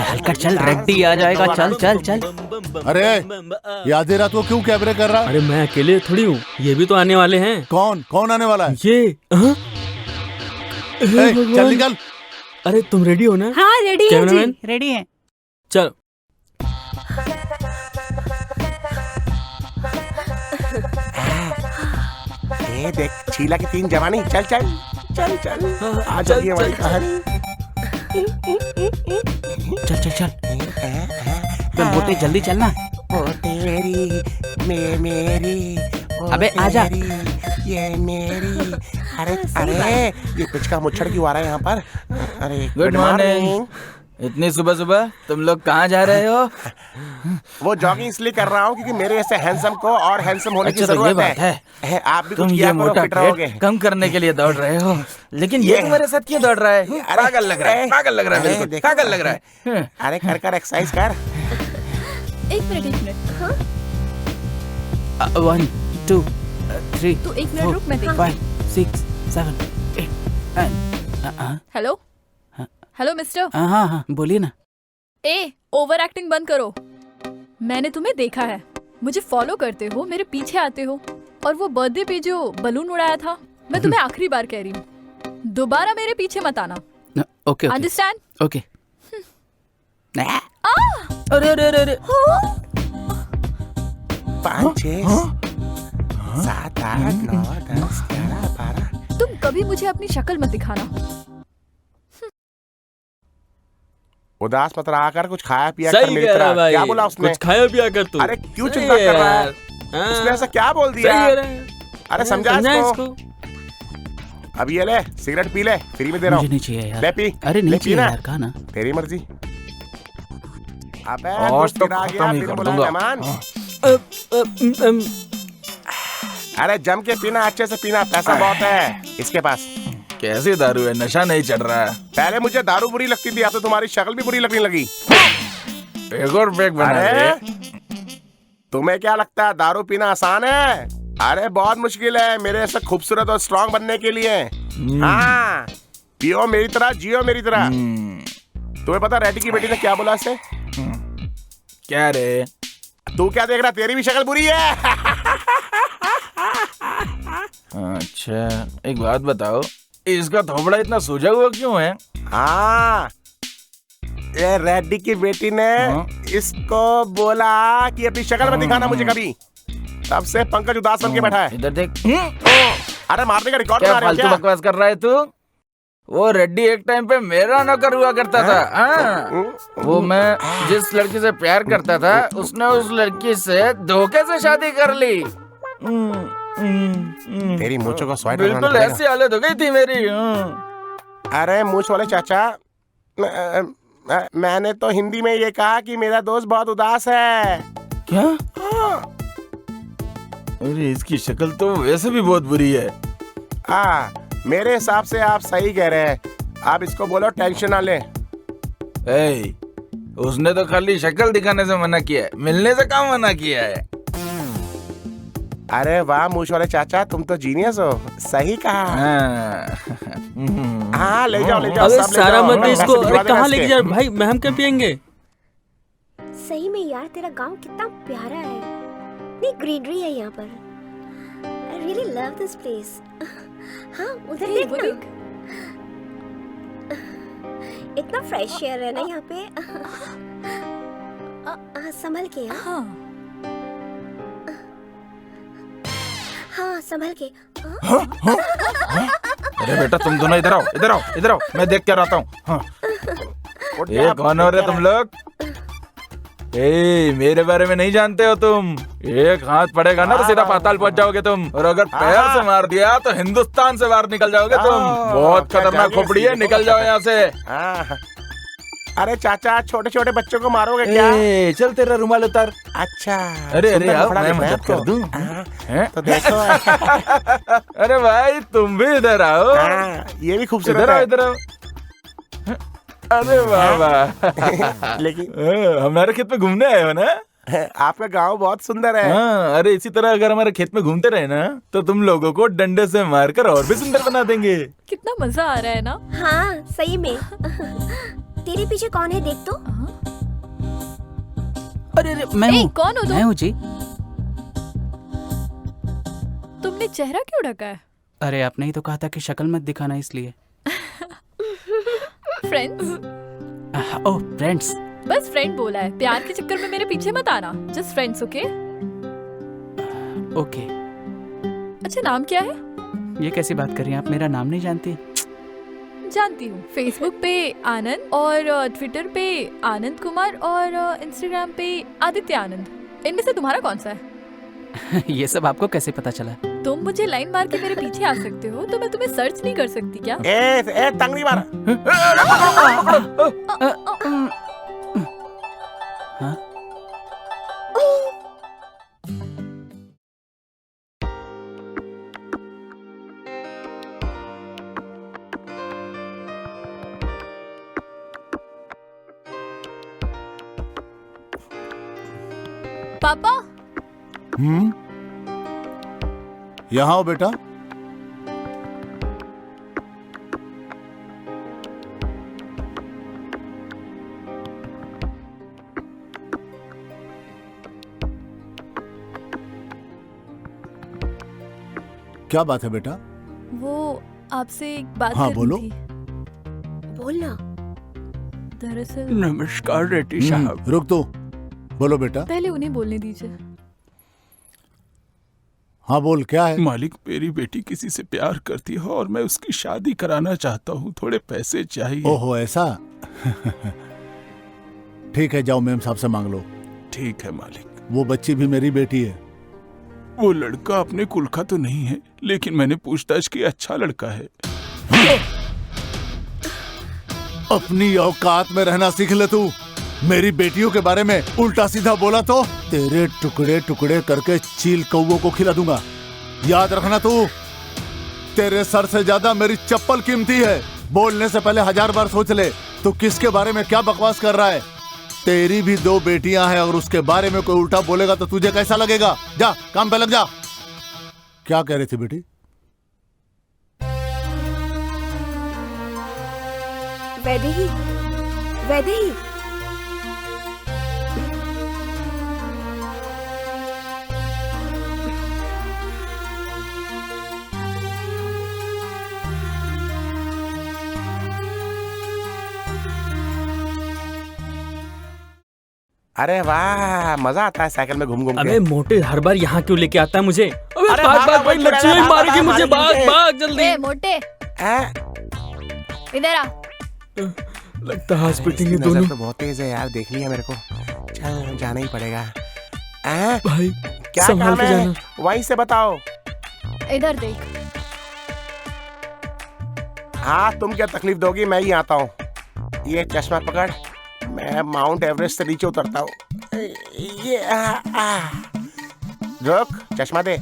हल्का चल, रेडी आ जाएगा। चल चल चल। अरे ये आधी रात को क्यों कैमरे कर रहा है? अरे मैं अकेले थोड़ी हूँ, ये भी तो आने वाले हैं। कौन कौन आने वाला है? ये चल निकल। अरे तुम रेडी हो ना? हाँ रेडी हैं जी। कैमरामैन रेडी हैं। चल। ये देख शीला की 3 जवानी। चल चल चल चल। आ जाइए हमारी कहानी। चल चल चल। मोटे जल्दी चलना। ओ तेरी मेरी। अबे आजा। ये मेरी। अरे अरे ये कुछ का मुच्छड़ क्यों आ रहा है यहाँ पर? अरे गुड मॉर्निंग। इतनी सुबह सुबह तुम लोग कहाँ जा रहे हो? वो जॉगिंग इसलिए कर रहा हूँ क्योंकि मेरे ऐसे हैंडसम को और हैंडसम होने की अच्छा, तो ये जरूरत बात है। आप भी तुम कुछ ये किया करो, मोटा फिट रहोगे। पेट कम करने के लिए दौड़ रहे हो, लेकिन ये तुम्हारे साथ क्यों दौड़ रहा है? पागल लग रहा है, पागल लग रहा है, बिल्कुल पागल लग रहा है। अरे कर कर एक्सरसाइज कर। एक मिनट। हाँ 1 2 3 तू 1 मिनट रुक, मैं देखती 5 6 7 8। Hello mister. हाँ हाँ बोलिए ना। ए ओवर एक्टिंग बंद करो। मैंने तुम्हें देखा है, मुझे फॉलो करते हो, मेरे पीछे आते हो, और वो बर्थडे पे जो बलून उड़ाया था, मैं तुम्हें आखिरी बार कह रही हूँ, दोबारा मेरे पीछे मत आना। Okay understand? ओके। अरे अरे अरे अरे 5 6 7 8 9 10 11 12। तुम कभी मुझे अपनी शक्ल मत दिखाना। उदास मत रहा कर, कुछ खाया पिया सही कर मेरी कह रहा तरह। भाई, क्या बोला उसने? कुछ खाया पिया कर तू। अरे क्यों सही चिंता है कर रहा है? यार। हाँ। उसने ऐसा क्या बोल दिया? सही कह रहा है। अरे समझा इसको। अब ये ले सिगरेट पी ले, फ्री में दे रहा हूँ। मुझे नहीं चाहिए यार। ले पी। अरे नहीं ले चाहिए पी ना। यार, कहा ना। तेरी मर्जी। अबे आज तो गिरा गया, खत्म ही फिर कर बोला दूंगा। मेहमान। अरे जम के पीना, अच्छे से पीना, पैसा बहुत है इसके पास। कैसी दारू है, नशा नहीं चढ़ रहा है। पहले मुझे दारू बुरी लगती थी, अब तो तुम्हारी शक्ल भी बुरी लगने लगी। एक और पैक बना अरे दे। तुम्हें क्या लगता है दारू पीना आसान है? अरे बहुत मुश्किल है मेरे ऐसा खूबसूरत और स्ट्रांग बनने के लिए। हाँ, पियो मेरी तरह, जियो मेरी तरह। तुम्हें पता रेड्डी की बेटी ने क्या बोला इससे? क्या रे? तू क्या देख रहा, तेरी भी शक्ल बुरी है। अच्छा एक बात बताओ, इसका थोबड़ा इतना सूजा हुआ क्यों है? हाँ, ये रेड्डी की बेटी ने इसको बोला कि अपनी शक्ल में दिखाना मुझे कभी, तब से पंकज उदास बन के बैठा है। इधर देख। अरे मारने का रिकॉर्ड क्या बना रहे हो फालतू क्या? बकवास कर रहा है तू? वो रेड्डी एक टाइम पे मेरा नौकर हुआ करता था। हाँ। वो मैं जिस लड़की से प्यार करता था, उसने उस लड़की से धोखे से शादी कर ली। तेरी मूंछों का स्वाइट बिल्कुल ऐसी हालत हो गई थी मेरी। अरे मूंछ वाले चाचा, मैंने तो हिंदी में ये कहा कि मेरा दोस्त बहुत उदास है। क्या? अरे इसकी शक्ल तो वैसे भी बहुत बुरी है। मेरे हिसाब से आप सही कह रहे हैं। आप इसको बोलो टेंशन ना ले। उसने तो खाली शक्ल दिखाने से मना किया है, मिलने से काम मना किया है। अरे वाह मूंछ वाले चाचा, तुम तो जीनियस हो, सही कहा। हाँ ले जाओ ले जाओ। अबे सब ले सारा जाओ। मत पैसे इसको भिजवा देना कहाँ लेके इसके। जा भाई, मैं हम क्या पियेंगे? सही में यार, तेरा गांव कितना प्यारा है, इतनी ग्रीनरी है यहाँ पर। I really love this place. हाँ उधर देखना, इतना फ्रेश एयर है ना यहाँ पे। संभल के। हाँ हाँ संभल के। अरे बेटा तुम दोनों इधर आओ, इधर आओ, इधर आओ, मैं देख कर आता हूँ। हाँ। ये कौन हो रहे तुम लोग? मेरे बारे में नहीं जानते हो तुम? एक हाथ पड़ेगा ना तो सीधा पाताल पहुंच जाओगे तुम, और अगर पैर से मार दिया तो हिंदुस्तान से बाहर निकल जाओगे तुम। बहुत खतरनाक खोपड़ी है, निकल जाओ यहाँ से। अरे चाचा, छोटे छोटे बच्चों को मारोगे क्या? चल तेरा रुमाल उतार। अच्छा। अरे अरे आओ, मैं मदद कर दूं। तो देखो। अरे भाई तुम भी इधर आओ। ये भी खूबसूरत इधर आओ, है। इधर आओ। अरे वाह वाह। लेकिन हमारे खेत में घूमने आए हो ना? आपका गांव बहुत सुंदर है। हाँ, अरे इसी तरह अगर हमारे खेत में घूमते रहे ना, तो तुम लोगों को डंडे से मारकर और भी सुंदर बना देंगे। कितना मजा आ रहा है ना? हाँ सही में। तेरे पीछे कौन है देख तो। अरे मैं हूँ। कौन हो तुम? मैं हूँ जी। तुमने चेहरा क्यों ढका है? अरे आपने ही तो कहा था कि शक्ल मत दिखाना, इसलिए। फ्रेंड्स? ओह फ्रेंड्स। बस फ्रेंड बोला है, प्यार के चक्कर में मेरे पीछे मत आना। Just friends, okay? ओके। अच्छा नाम क्या है? ये कैसी बात कर रही हैं आप, मेरा नाम नहीं जानती? जानती हूँ। फेसबुक पे आनंद, और ट्विटर पे आनंद कुमार, और इंस्टाग्राम पे आदित्य आनंद। इनमें से तुम्हारा कौन सा है? ये सब आपको कैसे पता चला? तुम मुझे लाइन मार के मेरे पीछे आ सकते हो, तो मैं तुम्हें सर्च नहीं कर सकती क्या? ए तंग नहीं मारा। हाँ? पापा। यहाँ आओ बेटा। क्या बात है बेटा? वो आपसे एक बात हाँ, करनी बोलो। थी। बोलना। दरअसल नमस्कार रेड्डी साहब। रुक तू, बोलो बेटा। पहले उन्हें बोलने दीजिए। हाँ बोल, क्या है? मालिक, मेरी बेटी किसी से प्यार करती है और मैं उसकी शादी कराना चाहता हूँ। थोड़े पैसे चाहिए। ओहो, ऐसा? ठीक है, जाओ मेम साहब से मांग लो। ठीक है मालिक। वो बच्ची भी मेरी बेटी है। वो लड़का अपने कुल का तो नहीं है, लेकिन मैंने पूछताछ की, अच्छा लड़का है। अपनी औकात में रहना सीख ले तू। मेरी बेटियों के बारे में उल्टा सीधा बोला तो तेरे टुकड़े टुकड़े करके चील कौवों को खिला दूंगा। याद रखना तू, तेरे सर से ज्यादा मेरी चप्पल कीमती है। बोलने से पहले 1000 बार सोच ले तू किसके बारे में क्या बकवास कर रहा है। तेरी भी 2 बेटियां हैं और उसके बारे में कोई उल्टा बोलेगा तो तुझे कैसा लगेगा? जा काम पे लग जा। क्या कह रही थी बेटी? वैदेही, वैदेही। अरे वाह, मजा आता है साइकिल में घूम घूम के। अबे मोटे, हर बार यहाँ क्यों लेके आता है मुझे? अबे अरे भाग भाग, भाग भाई, भाग, मच्छी भाग, मारेगी भाग, मुझे। भाग, भाग भाग, भाग जल्दी। ए मोटे, इधर आ। लगता है हंस पिटेंगे नजर दोनों। तो बहुत तेज है यार, देख लिया मेरे को। चल जाना ही पड़ेगा। भाई क्या संभाल काम के है? जाना। वहीं से बताओ। इधर देख। हाँ, तुम क्या तकलीफ दोगी, मैं ही आता हूँ। ये चश्मा पकड़, मैं माउंट एवरेस्ट से नीचे उतरता हूँ। ये रुक, चश्मा दे।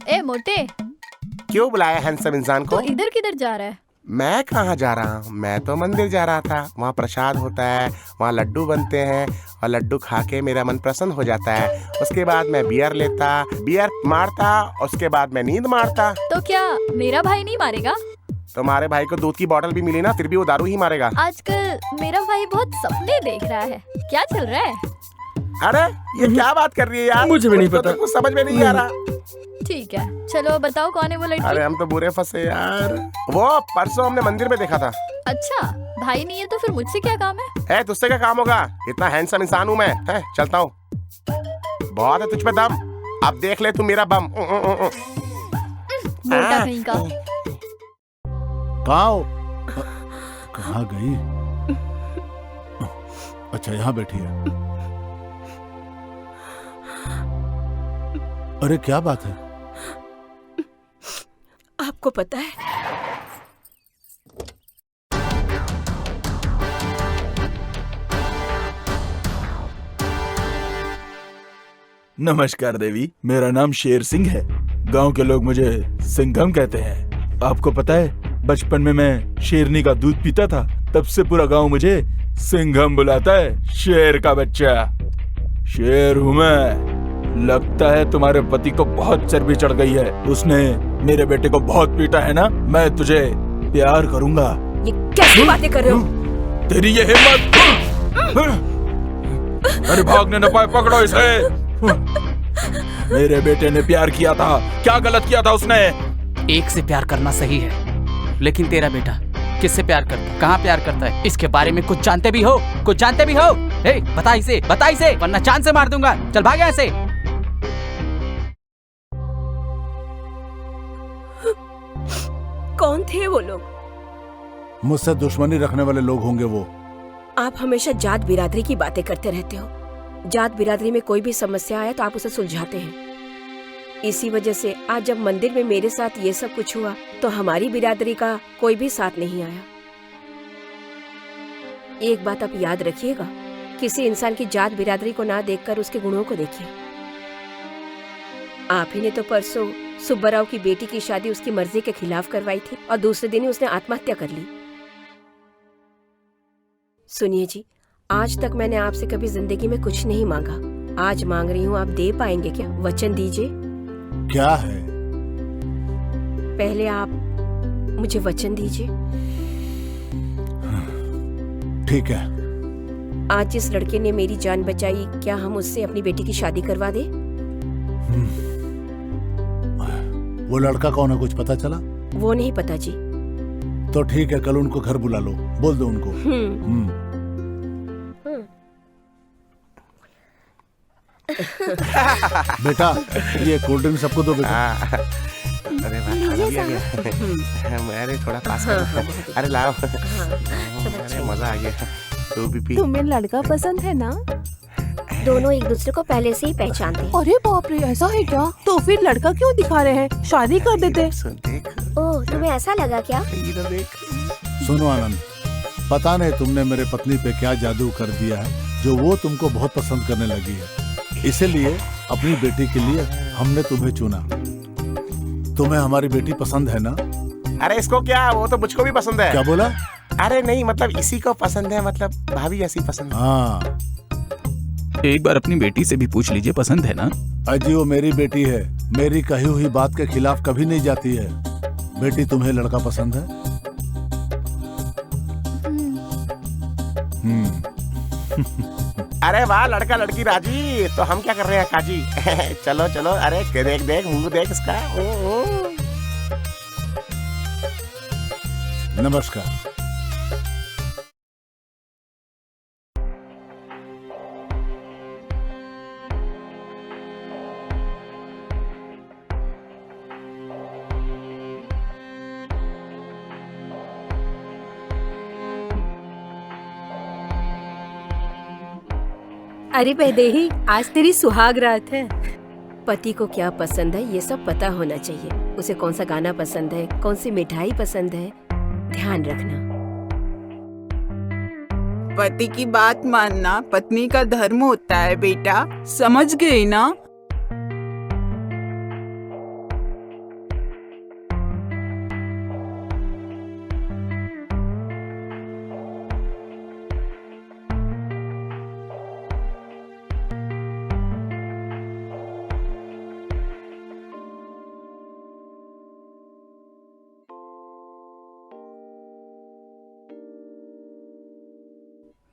ए मोटे, क्यों बुलाया हैंडसम इंसान तो को? इधर किधर जा रहा है? मैं कहाँ जा रहा हूँ? मैं तो मंदिर जा रहा था। वहाँ प्रसाद होता है, वहाँ लड्डू बनते हैं और लड्डू खा के मेरा मन प्रसन्न हो जाता है। उसके बाद मैं बियर लेता, बियर मारता, उसके बाद मैं नींद मारता। तो क्या मेरा भाई नहीं मारेगा? तुम्हारे भाई को दूध की बोतल भी मिली ना, फिर भी वो दारू ही मारेगा। आजकल मेरा भाई बहुत सपने देख रहा है। क्या चल रहा है? अरे ये क्या बात कर रही है यार? मुझे भी नहीं कुछ तो पता। तुमको समझ में नहीं आ रहा। ठीक है, चलो बताओ कौन है वो लड़की? अरे हम तो बुरे फंसे यार। वो परसों हमने मंदिर में देखा था। अच्छा, भाई नहीं है तो फिर मुझसे क्या काम है? तुझसे क्या काम होगा? इतना हैंडसम इंसान हूँ मैं। चलता हूँ। बहुत है तुझ पे दम। अब देख ले तू मेरा बम। मोटा कहीं का। कहाँ गई? अच्छा, यहाँ बैठी है। अरे क्या बात है? आपको पता है, नमस्कार देवी, मेरा नाम शेर सिंह है। गांव के लोग मुझे सिंघम कहते हैं। आपको पता है, बचपन में मैं शेरनी का दूध पीता था, तब से पूरा गांव मुझे सिंघम बुलाता है। शेर का बच्चा। शेर हूँ मैं। लगता है तुम्हारे पति को बहुत चर्बी चढ़ गई है। उसने मेरे बेटे को बहुत पीटा है ना। मैं तुझे प्यार करूंगा। ये कैसी बातें कर रहे हो? तेरी ये हिम्मत! अरे भागने न पाए, पकड़ो इसे। मेरे बेटे ने प्यार किया था। क्या गलत किया था उसने? एक से प्यार करना सही है, लेकिन तेरा बेटा किससे प्यार करता है, कहाँ प्यार करता है, इसके बारे में कुछ जानते भी हो? कुछ जानते भी हो? बता इसे, वरना चांद से मार दूंगा। चल भाग यहाँ से। कौन थे वो लोग? मुझसे दुश्मनी रखने वाले लोग होंगे वो। आप हमेशा जात बिरादरी की बातें करते रहते हो। जात बिरादरी में कोई भी समस्या आए तो आप उसे सुलझाते हैं। इसी वजह से आज जब मंदिर में मेरे साथ ये सब कुछ हुआ तो हमारी बिरादरी का कोई भी साथ नहीं आया। एक बात आप याद रखिएगा, किसी इंसान की जात बिरादरी को ना देखकर उसके गुणों को देखिए। आप ही ने तो परसों सुब्बाराव की बेटी की शादी उसकी मर्जी के खिलाफ करवाई थी और दूसरे दिन ही उसने आत्महत्या कर ली। सुनिए जी, आज तक मैंने आपसे कभी जिंदगी में कुछ नहीं मांगा। आज मांग रही हूँ, आप दे पाएंगे क्या? वचन दीजिए। क्या है? पहले आप मुझे वचन दीजिए। ठीक है, आज जिस लड़के ने मेरी जान बचाई, क्या हम उससे अपनी बेटी की शादी करवा दे? वो लड़का कौन है, कुछ पता चला? वो नहीं पता जी। तो ठीक है, कल उनको घर बुला लो, बोल दो उनको। बेटा ये कोल्ड ड्रिंक सबको दो बेटा। अरे वाह, खाना भी आ गया। अरे थोड़ा पास कर। अरे लाओ। अरे मजा आ गया। तू भी पी। तुम्हें लड़का पसंद है ना? दोनों एक दूसरे को पहले से ही पहचानते हैं। अरे बाप रे, ऐसा है क्या? तो फिर लड़का क्यों दिखा रहे हैं? शादी कर देते। ओह, तुम्हें ऐसा लगा क्या? सुनो आनंद, पता नहीं तुमने मेरे पत्नी पे क्या जादू कर दिया है जो वो तुमको बहुत पसंद करने लगी है। इसीलिए अपनी बेटी के लिए हमने तुम्हें चुना। तुम्हें हमारी बेटी पसंद है ना? अरे इसको क्या, वो तो मुझको भी पसंद है। क्या बोला? अरे नहीं, मतलब इसी को पसंद है, मतलब भाभी ऐसी पसंद है। हाँ, एक बार अपनी बेटी से भी पूछ लीजिए, पसंद है ना? अजी वो मेरी बेटी है, मेरी कही हुई बात के खिलाफ कभी नहीं जाती है। बेटी तुम्हें लड़का पसंद है? अरे वाह, लड़का लड़की राजी, तो हम क्या कर रहे हैं काजी? चलो चलो, अरे देख देख मुंह देख इसका। नमस्कार। अरे वैदेही, आज तेरी सुहाग रात है। पति को क्या पसंद है ये सब पता होना चाहिए। उसे कौन सा गाना पसंद है, कौन सी मिठाई पसंद है, ध्यान रखना। पति की बात मानना पत्नी का धर्म होता है बेटा, समझ गई ना?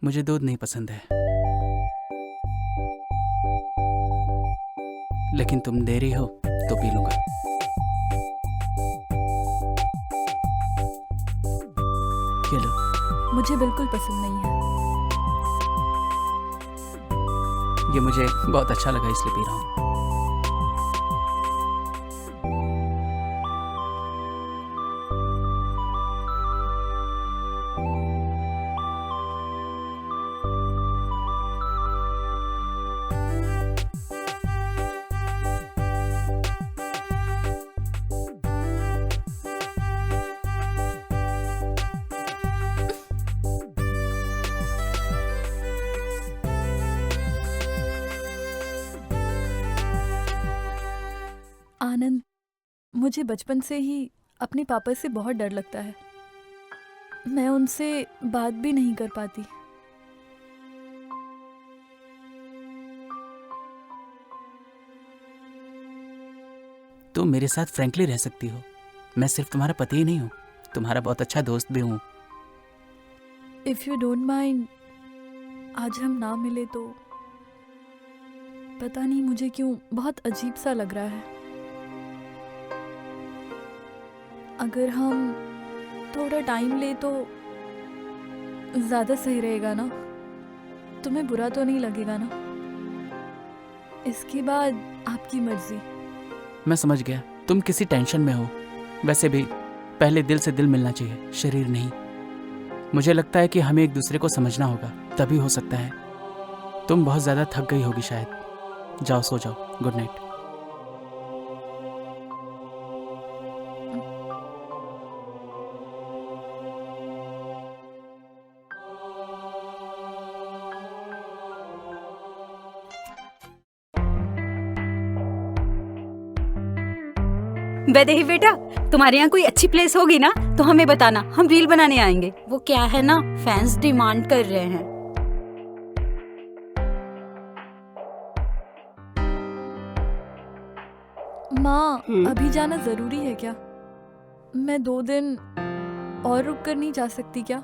मुझे दूध नहीं पसंद है, लेकिन तुम दे रही हो तो पी लूंगा। ये लो। मुझे बिल्कुल पसंद नहीं है। ये मुझे बहुत अच्छा लगा इसलिए पी रहा हूँ। आनंद, मुझे बचपन से ही अपने पापा से बहुत डर लगता है। मैं उनसे बात भी नहीं कर पाती। तुम मेरे साथ फ्रैंकली रह सकती हो। मैं सिर्फ तुम्हारा पति ही नहीं हूँ, तुम्हारा बहुत अच्छा दोस्त भी हूँ। इफ यू डोंट माइंड, आज हम ना मिले तो पता नहीं मुझे क्यों बहुत अजीब सा लग रहा है। अगर हम थोड़ा टाइम ले तो ज़्यादा सही रहेगा ना? तुम्हें बुरा तो नहीं लगेगा ना? इसके बाद आपकी मर्जी। मैं समझ गया, तुम किसी टेंशन में हो। वैसे भी पहले दिल से दिल मिलना चाहिए, शरीर नहीं। मुझे लगता है कि हमें एक दूसरे को समझना होगा, तभी हो सकता है। तुम बहुत ज़्यादा थक गई होगी शायद। जाओ सो जाओ, गुड नाइट। वैदेही बेटा, तुम्हारे यहाँ कोई अच्छी प्लेस होगी ना तो हमें बताना, हम रील बनाने आएंगे। वो क्या है ना, फैंस डिमांड कर रहे हैं। माँ, अभी जाना जरूरी है क्या? मैं 2 दिन और रुक कर नहीं जा सकती क्या?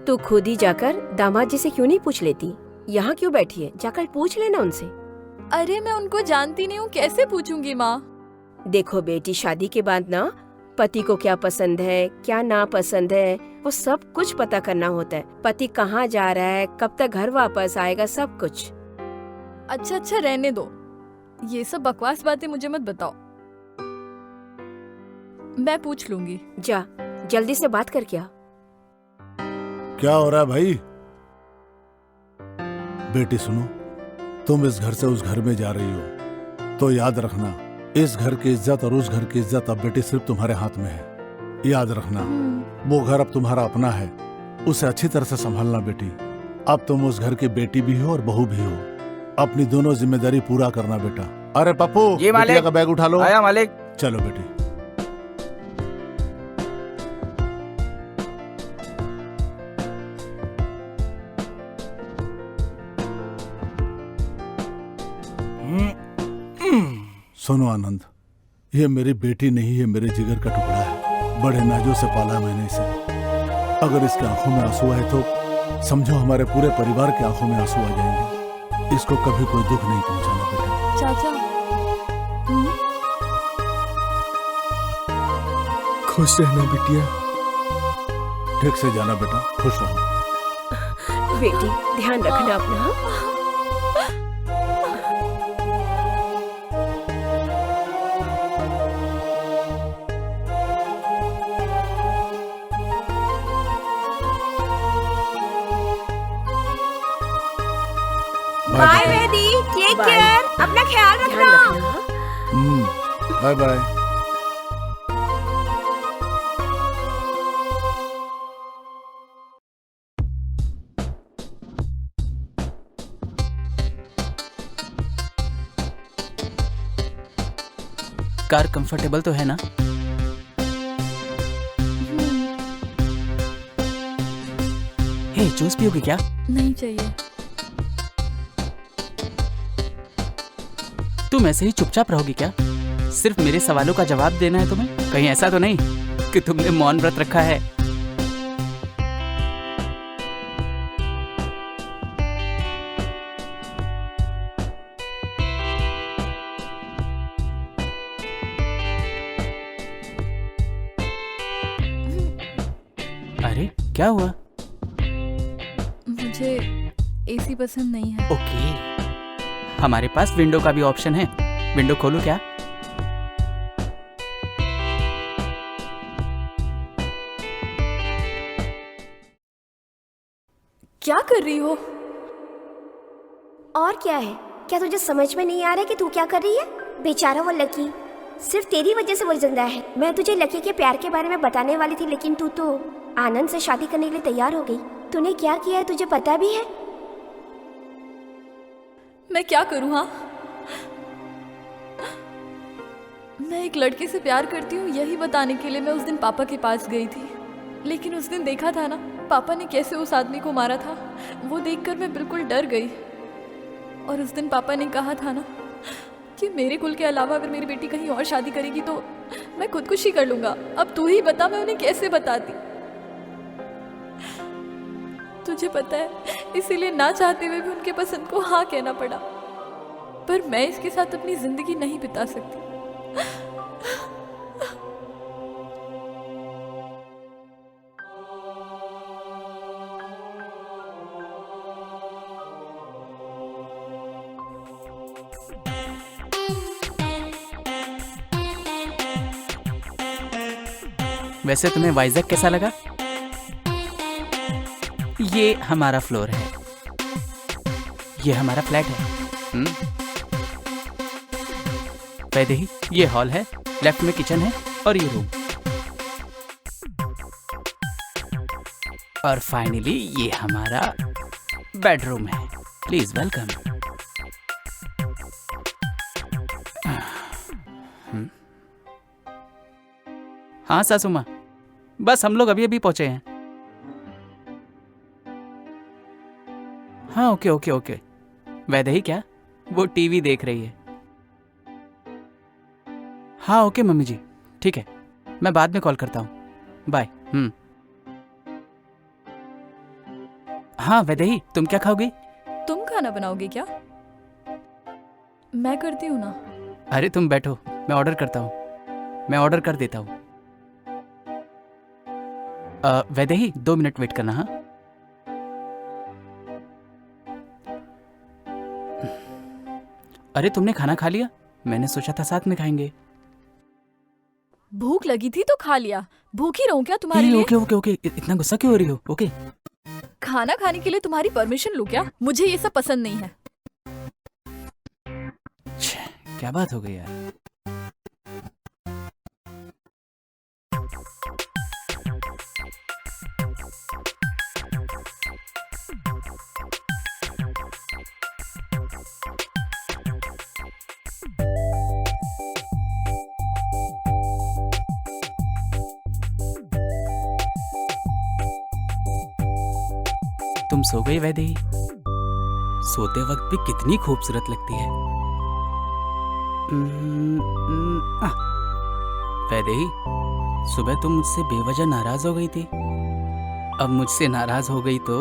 तो खुद ही जाकर दामाद जी से क्यों नहीं पूछ लेती? यहाँ क्यों बैठी है? जाकर पूछ लेना उनसे। अरे मैं उनको जानती नहीं हूँ, कैसे पूछूंगी माँ? देखो बेटी, शादी के बाद ना पति को क्या पसंद है, क्या ना पसंद है, वो सब कुछ पता करना होता है। पति कहाँ जा रहा है, कब तक घर वापस आएगा, सब कुछ। अच्छा रहने दो, ये सब बकवास बातें मुझे मत बताओ, मैं पूछ लूंगी। जा जल्दी से बात कर। क्या हो रहा है भाई? बेटी सुनो, तुम इस घर से उस घर में जा रही हो तो याद रखना, इस घर की इज्जत और उस घर की इज्जत अब बेटी सिर्फ तुम्हारे हाथ में है। याद रखना, वो घर अब तुम्हारा अपना है, उसे अच्छी तरह से संभालना बेटी। अब तुम उस घर की बेटी भी हो और बहू भी हो, अपनी दोनों जिम्मेदारी पूरा करना बेटा। अरे पप्पू, बिटिया का बैग उठा लो। आया मालिक। चलो बेटी। सुनो आनंद, ये मेरी बेटी नहीं है, मेरे जिगर का टुकड़ा है। बड़े नाजों से पाला मैंने इसे। अगर इसके आंखों में आंसू आए तो समझो हमारे पूरे परिवार के आंखों में आंसू आ जाएंगे। इसको कभी कोई दुख नहीं पहुंचाना बेटा। चाचा खुश रहना बिटिया। ठीक से जाना बेटा, खुश रहो। बेटी ध्यान रखना अपना। बाय वेदी, टेक केयर, अपना ख्याल रखना। Bye bye. कार कंफर्टेबल तो है ना? हे, जूस पियोगे क्या? नहीं चाहिए। तुम ऐसे ही चुपचाप रहोगी क्या? सिर्फ मेरे सवालों का जवाब देना है तुम्हें? कहीं ऐसा तो नहीं कि तुमने मौन व्रत रखा है? अरे क्या हुआ? मुझे एसी पसंद नहीं है। ओके, हमारे पास विंडो का भी ऑप्शन है। विंडो खोलूं क्या? क्या कर रही हो? और क्या है? क्या तुझे समझ में नहीं आ रहा है कि तू क्या कर रही है? बेचारा वो लकी, सिर्फ तेरी वजह से वो जिंदा है। मैं तुझे लकी के प्यार के बारे में बताने वाली थी, लेकिन तू तो आनंद से शादी करने के लिए तैयार हो गई। तूने क्या किया है तुझे पता भी है? मैं क्या करूँ? हाँ, मैं एक लड़के से प्यार करती हूँ, यही बताने के लिए मैं उस दिन पापा के पास गई थी। लेकिन उस दिन देखा था ना पापा ने कैसे उस आदमी को मारा था, वो देखकर मैं बिल्कुल डर गई। और उस दिन पापा ने कहा था ना कि मेरे कुल के अलावा अगर मेरी बेटी कहीं और शादी करेगी तो मैं खुदकुशी कर लूँगा। अब तू ही बता, मैं उन्हें कैसे बताती? तुझे पता है, इसीलिए ना चाहते हुए भी उनके पसंद को हाँ कहना पड़ा। पर मैं इसके साथ अपनी जिंदगी नहीं बिता सकती। वैसे तुम्हें वाइजैक कैसा लगा? ये हमारा फ्लोर है, ये हमारा फ्लैट है। वैदेही, ये हॉल है, लेफ्ट में किचन है और ये रूम, और फाइनली ये हमारा बेडरूम है। Please welcome. हाँ सासू माँ, बस हम लोग अभी अभी पहुंचे हैं। हाँ ओके ओके ओके। वैदेही क्या? वो टीवी देख रही है। हाँ ओके मम्मी जी, ठीक है, मैं बाद में कॉल करता हूँ। बाय। हाँ वैदेही, तुम क्या खाओगी? तुम खाना बनाओगे क्या? मैं करती हूँ ना। अरे तुम बैठो, मैं ऑर्डर करता हूँ, मैं ऑर्डर कर देता हूँ। वैदेही 2 मिनट वेट करना। हाँ, अरे तुमने खाना खा लिया? मैंने सोचा था साथ में खाएंगे। भूख लगी थी तो खा लिया। भूखी रहूं क्या तुम्हारे लिए? ओके ओके ओके, इतना गुस्सा क्यों हो रही हो? ओके, खाना खाने के लिए तुम्हारी परमिशन लूं क्या? मुझे ये सब पसंद नहीं है। क्या बात हो गई यार। तुम सो गई वैदेही? सोते वक्त भी कितनी खूबसूरत लगती है। वैदेही, सुबह तुम मुझसे बेवजह नाराज हो गई थी, अब मुझसे नाराज हो गई तो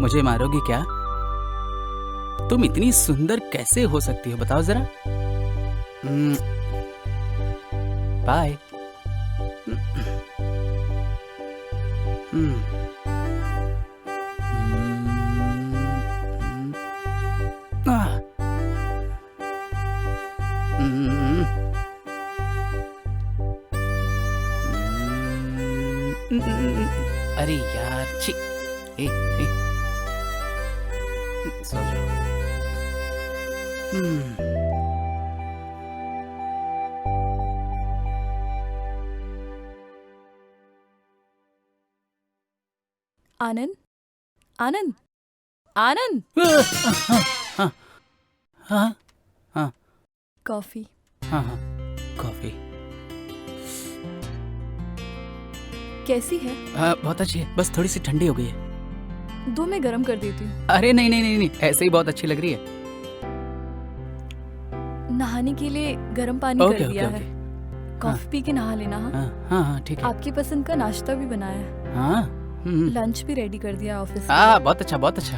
मुझे मारोगी क्या? तुम इतनी सुंदर कैसे हो सकती हो, बताओ जरा। बाय। अरे यार, छी। ए, सो जाओ। आनंद, आनंद, आनंद। हाँ हाँ हाँ, कॉफी। हाँ हाँ, कॉफी कैसी है? बहुत अच्छी है, बस थोड़ी सी ठंडी हो गई है। दो मैं गरम कर देती हूँ। अरे नहीं नहीं नहीं नहीं, ऐसे ही बहुत अच्छी लग रही है। नहाने के लिए गर्म पानी ओके, कर दिया ओके, है। ओके। कॉफी पी के नहा लेना। हाँ हाँ हाँ, ठीक है। आपकी पसंद का नाश्ता भी बनाया है। हाँ, लंच भी रेडी कर दिया ऑफिस से। बहुत अच्छा, बहुत अच्छा।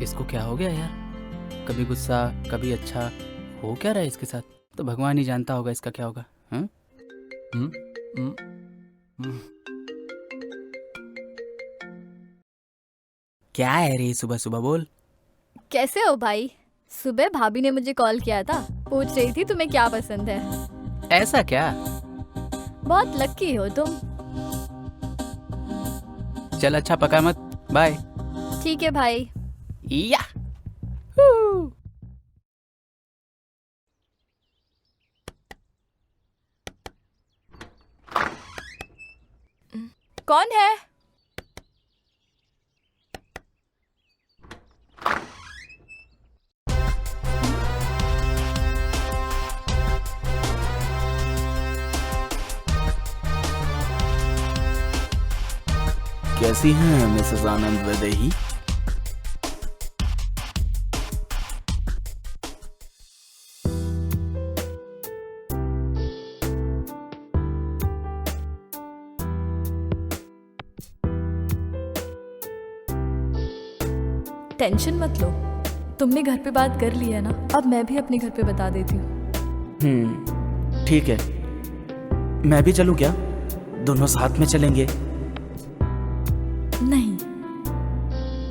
इसको क्या हो गया यार? कभी गुस्सा, कभी अच्छा, हो क्या रहा है इसके साथ? तो भगवान ही जानता होगा इसका क्या होगा। क्या है रे सुबह सुबह, बोल। कैसे हो भाई? सुबह भाभी ने मुझे कॉल किया था, पूछ रही थी तुम्हें क्या पसंद है। ऐसा क्या? बहुत लकी हो तुम। चल अच्छा, पका मत, बाय। ठीक है भाई। या कौन है? कैसी हैं मिसेस आनंद वैदेही? टेंशन मत लो, तुमने घर पे बात कर ली है ना, अब मैं भी अपने घर पे बता देती हूँ। ठीक है। मैं भी चलूं क्या? दोनों साथ में चलेंगे। नहीं,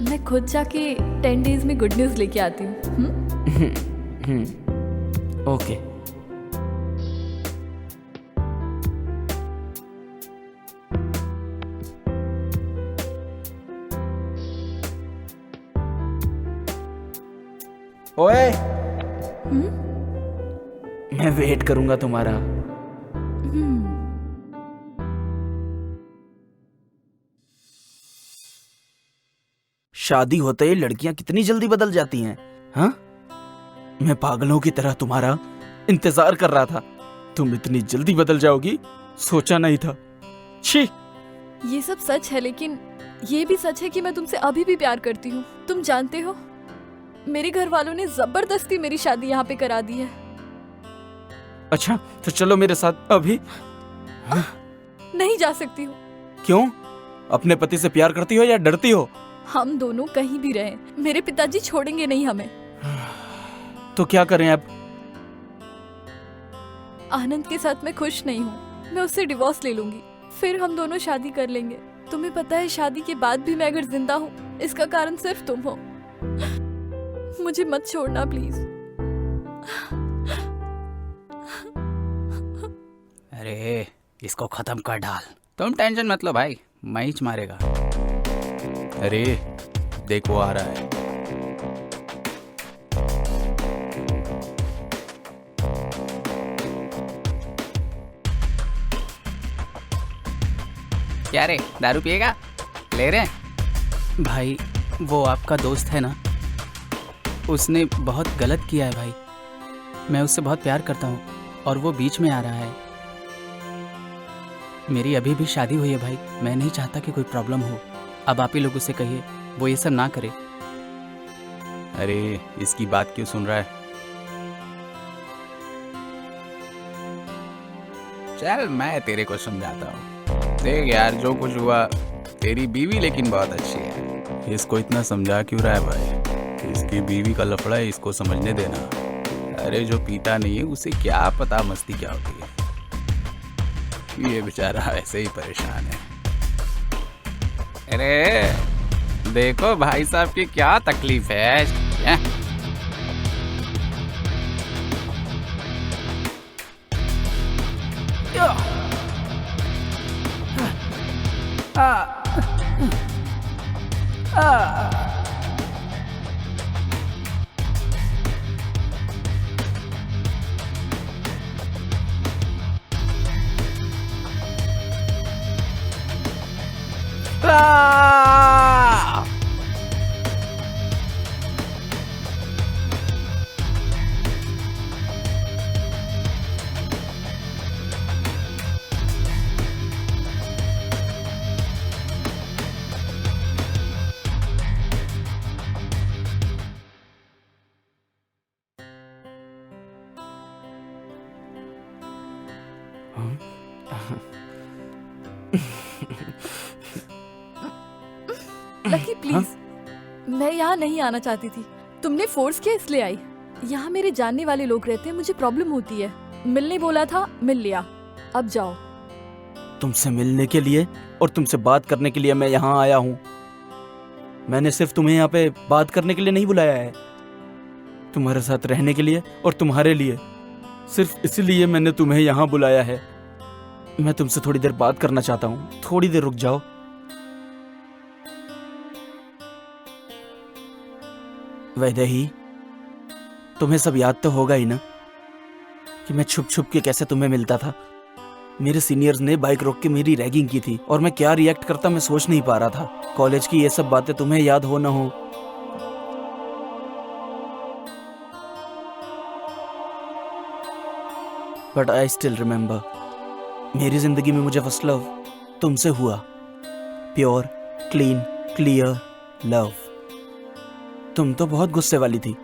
मैं खुद जाके 10 डेज में गुड न्यूज लेके आती हूँ। ओके। ओए, मैं वेट करूंगा तुम्हारा। शादी होते ही लड़कियां कितनी जल्दी बदल जाती हैं, हाँ? मैं पागलों की तरह तुम्हारा इंतजार कर रहा था। तुम इतनी जल्दी बदल जाओगी सोचा नहीं था। छी। ये सब सच है, लेकिन ये भी सच है कि मैं तुमसे अभी भी प्यार करती हूँ। तुम जानते हो, मेरे घर वालों ने जबरदस्ती मेरी शादी यहाँ पे करा दी है। अच्छा, तो चलो मेरे साथ अभी। नहीं जा सकती हूँ। क्यों? अपने पति से प्यार करती हो या डरती हो? हम दोनों कहीं भी रहें, मेरे पिताजी छोड़ेंगे नहीं हमें। तो क्या करें अब? आनंद के साथ मैं खुश नहीं हूँ, मैं उससे डिवोर्स ले लूंगी, फिर हम दोनों शादी कर लेंगे। तुम्हें पता है शादी के बाद भी मैं अगर जिंदा हूँ, इसका कारण सिर्फ तुम हो। मुझे मत छोड़ना प्लीज। अरे इसको खत्म कर डाल। तुम टेंशन मत लो भाई, मैच मारेगा। अरे देख वो आ रहा है। क्या रे, दारू पिएगा? ले रहे हैं भाई, वो आपका दोस्त है ना, उसने बहुत गलत किया है भाई। मैं उससे बहुत प्यार करता हूँ और वो बीच में आ रहा है। मेरी अभी भी शादी हुई है भाई, मैं नहीं चाहता कि कोई प्रॉब्लम हो। अब आप ही लोग उसे कहिए वो ये सब ना करे। अरे इसकी बात क्यों सुन रहा है? चल मैं तेरे को समझाता हूँ। देख यार, जो कुछ हुआ, तेरी बीवी लेकिन बहुत अच्छी है। इसको इतना समझा क्यों रहा है भाई? इसकी बीवी का लफड़ा है, इसको समझने देना। अरे जो पीता नहीं है उसे क्या पता मस्ती क्या होती है। ये बेचारा ऐसे ही परेशान है। अरे देखो भाई साहब की क्या तकलीफ है। लकी प्लीज, मैं यहाँ नहीं आना चाहती थी। तुमने फोर्स किया इसलिए आई। यहाँ मेरे जानने वाले लोग रहते हैं, मुझे प्रॉब्लम होती है। मिलने बोला था, मिल लिया, अब जाओ। तुमसे मिलने के लिए और तुमसे बात करने के लिए मैं यहाँ आया हूँ। मैंने सिर्फ तुम्हें यहाँ पे बात करने के लिए नहीं बुलाया है, तुम्हारे साथ रहने के लिए और तुम्हारे लिए। सिर्फ इसलिए मैंने तुम्हें यहाँ बुलाया है। मैं तुमसे थोड़ी देर बात करना चाहता हूँ, थोड़ी देर रुक जाओ। वैदेही, तुम्हें सब याद तो होगा ही ना कि मैं छुप छुप के कैसे तुम्हें मिलता था। मेरे सीनियर्स ने बाइक रोक के मेरी रैगिंग की थी और मैं क्या रिएक्ट करता मैं सोच नहीं पा रहा था। कॉलेज की ये सब बातें तुम्हें याद हो ना हो, बट आई स्टिल रिमेम्बर। मेरी जिंदगी में मुझे फर्स्ट लव तुमसे हुआ। Pure, clean, clear love. तुम तो बहुत गुस्से वाली थी,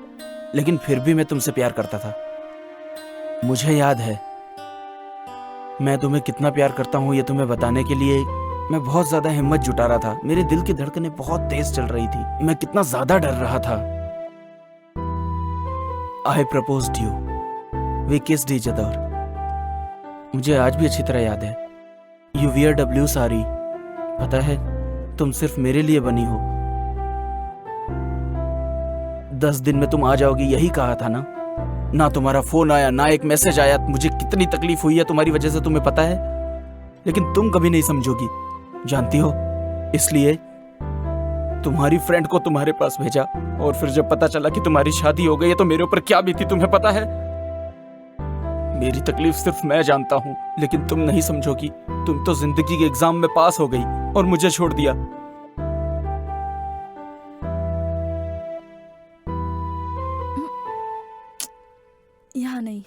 लेकिन फिर भी मैं तुमसे प्यार करता था। मुझे याद है मैं तुम्हें कितना प्यार करता हूँ, ये तुम्हें बताने के लिए मैं बहुत ज्यादा हिम्मत जुटा रहा था। मेरे दिल की धड़कनें बहुत तेज चल रही थी, मैं कितना ज्यादा डर रहा था। I proposed you, we kissed each other. मुझे आज भी अच्छी तरह याद है। You wear a blue sari, पता है तुम सिर्फ मेरे लिए बनी हो। 10 दिन में तुम आ जाओगी, यही कहा था ना। ना तुम्हारा फोन आया, ना एक मैसेज आया। मुझे कितनी तकलीफ हुई है तुम्हारी वजह से, तुम्हें पता है, लेकिन तुम कभी नहीं समझोगी, जानती हो। इसलिए तुम्हारी फ्रेंड को तुम्हारे पास भेजा, और फिर जब पता चला कि तुम्हारी शादी हो गई है तो मेरे ऊपर क्या बीती तुम्हें पता है। मेरी तकलीफ सिर्फ मैं जानता हूँ, लेकिन तुम नहीं समझोगी। तुम तो जिंदगी के एग्जाम में पास हो गई और मुझे छोड़ दिया। यहाँ नहीं।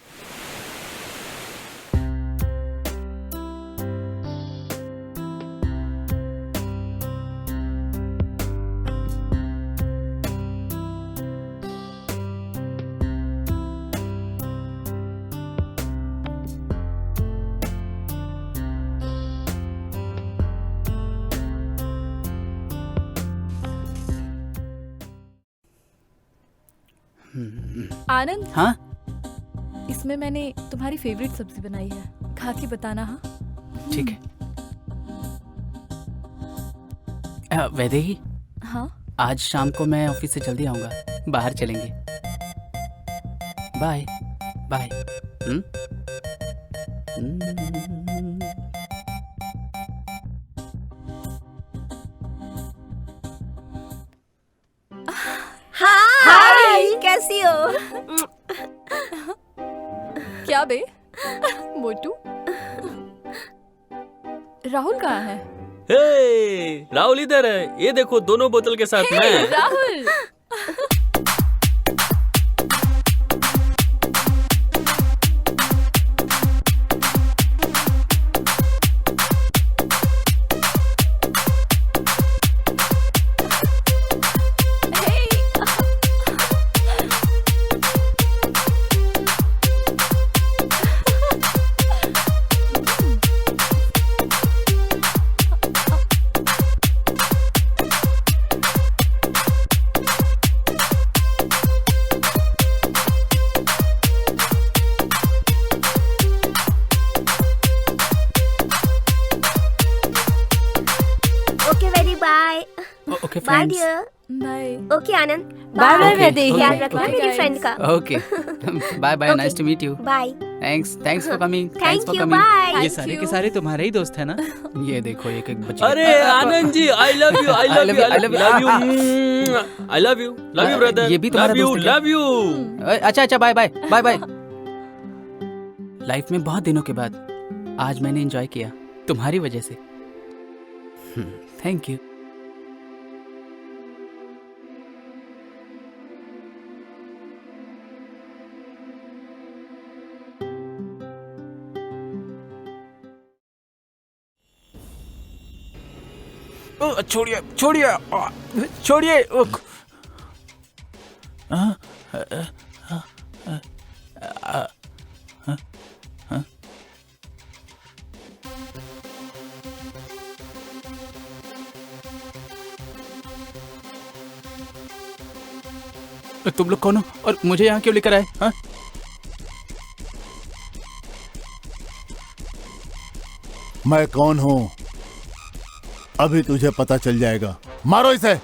आनंद, हाँ इसमें मैंने तुम्हारी फेवरेट सब्जी बनाई है, खा के बताना। हाँ ठीक है। वैदेही, हाँ आज शाम को मैं ऑफिस से जल्दी आऊंगा, बाहर चलेंगे। Bye bye. हाय, कैसी हो? क्या बे मोटू, राहुल कहाँ है? हे, राहुल इधर है, ये देखो दोनों बोतल के साथ मैं। Rahul, okay bye friends. Dear. Bye. Okay Anand, bye bye Okay, Vaidehi. okay. ध्यान रखना मेरी फ्रेंड का। Okay bye bye, nice to meet you. Bye. Thanks for coming. Thank you, bye. ये सारे के सारे तुम्हारे ही दोस्त है ना? ये देखो एक एक बच्चे। अरे Anand ji, I love you, I love you, I love you, I love you, love you brother, ये भी तुम्हारा लव यू, दोस्त है क्या? Love you. अच्छा bye bye bye bye. Life में बहुत दिनों के बाद आज मैंने एंजॉय किया तुम्हारी वजह से। Thank you. छोड़िए छोड़िए छोड़िए। तुम लोग कौन हो और मुझे यहाँ क्यों लेकर आए? हाँ? मैं कौन हूँ अभी तुझे पता चल जाएगा। मारो इसे।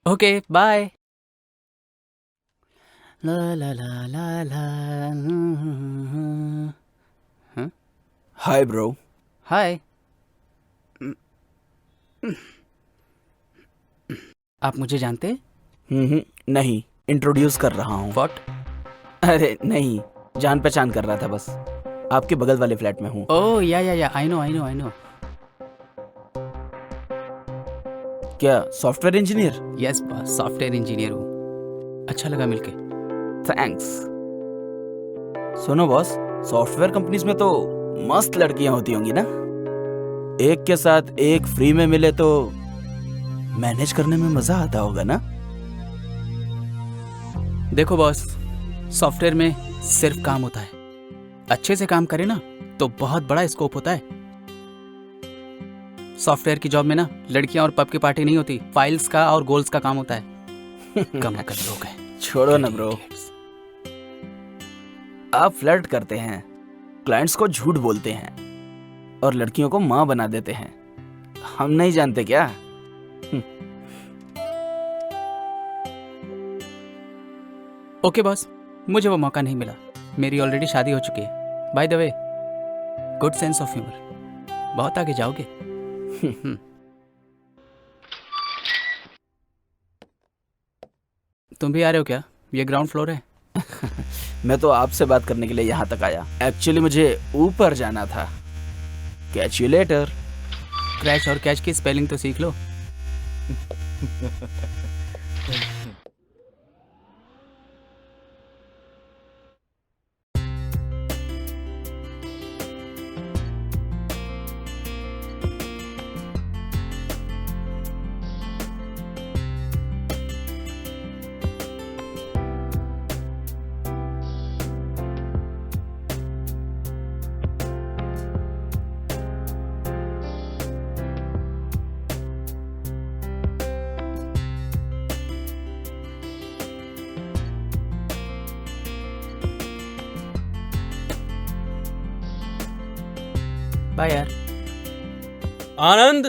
Okay bye. ला ला ला ला ला। Hi bro. हाय। आप मुझे जानते? नहीं, इंट्रोड्यूस कर रहा हूँ। व्हाट? अरे नहीं, जान पहचान कर रहा था बस। आपके बगल वाले फ्लैट में हूँ। ओह या आई नो। क्या software engineer? Yes boss, software engineer हूँ। अच्छा लगा मिलके। थैंक्स। सुनो बॉस, सॉफ्टवेयर कंपनीज में तो मस्त लड़कियां होती होंगी ना? एक के साथ एक फ्री में मिले तो मैनेज करने में मजा आता होगा ना? देखो बॉस, सॉफ्टवेयर में सिर्फ काम होता है, अच्छे से काम करे ना तो बहुत बड़ा स्कोप होता है। सॉफ्टवेयर की जॉब में ना लड़कियां और पब की पार्टी नहीं होती, फाइल्स का और गोल्स का काम होता है। कम कर लोग हैं। छोड़ो ना ब्रो, आप फ्लर्ट करते हैं, क्लाइंट्स को झूठ बोलते हैं और लड़कियों को माँ बना देते हैं। हम नहीं जानते क्या? ओके बॉस, मुझे वो मौका नहीं मिला, मेरी ऑलरेडी शादी हो चुकी है। By the way, good sense of humour, बहुत आगे जाओगे। तुम भी आ रहे हो क्या? ये ग्राउंड फ्लोर है। मैं तो आपसे बात करने के लिए यहाँ तक आया। एक्चुअली मुझे ऊपर जाना था। Catch you later. क्रैश और कैच की स्पेलिंग तो सीख लो। बाय यार। आनंद,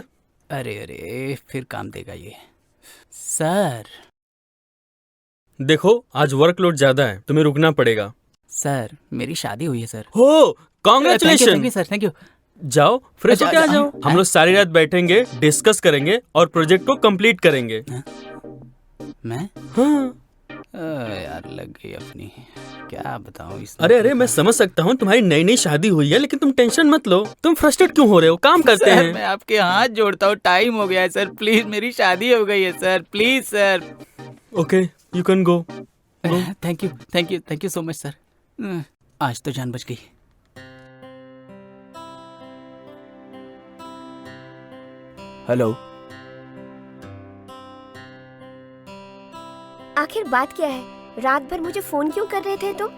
अरे अरे, फिर काम देगा ये। सर देखो आज वर्कलोड ज्यादा है, तुम्हें रुकना पड़ेगा। सर मेरी शादी हुई है सर। हो, कांग्रेचुलेशन सर। Thank you. जाओ फ्रेश होके आ जाओ। हम लोग सारी रात बैठेंगे, डिस्कस करेंगे और प्रोजेक्ट को कंप्लीट करेंगे। मैं? हाँ यार लग गई अपनी, क्या बताऊं इस। अरे मैं समझ सकता हूँ, तुम्हारी नई नई शादी हुई है, लेकिन तुम टेंशन मत लो। तुम फ्रस्ट्रेट क्यों हो रहे हो? काम करते हैं। मैं आपके हाथ जोड़ता हूँ, टाइम हो गया है सर, प्लीज मेरी शादी हो गई है sir, please sir. Okay, you can go. Thank you so much sir. आज तो जान बच गई। हेलो, आखिर बात क्या है? रात भर मुझे फोन क्यों कर रहे थे तुम?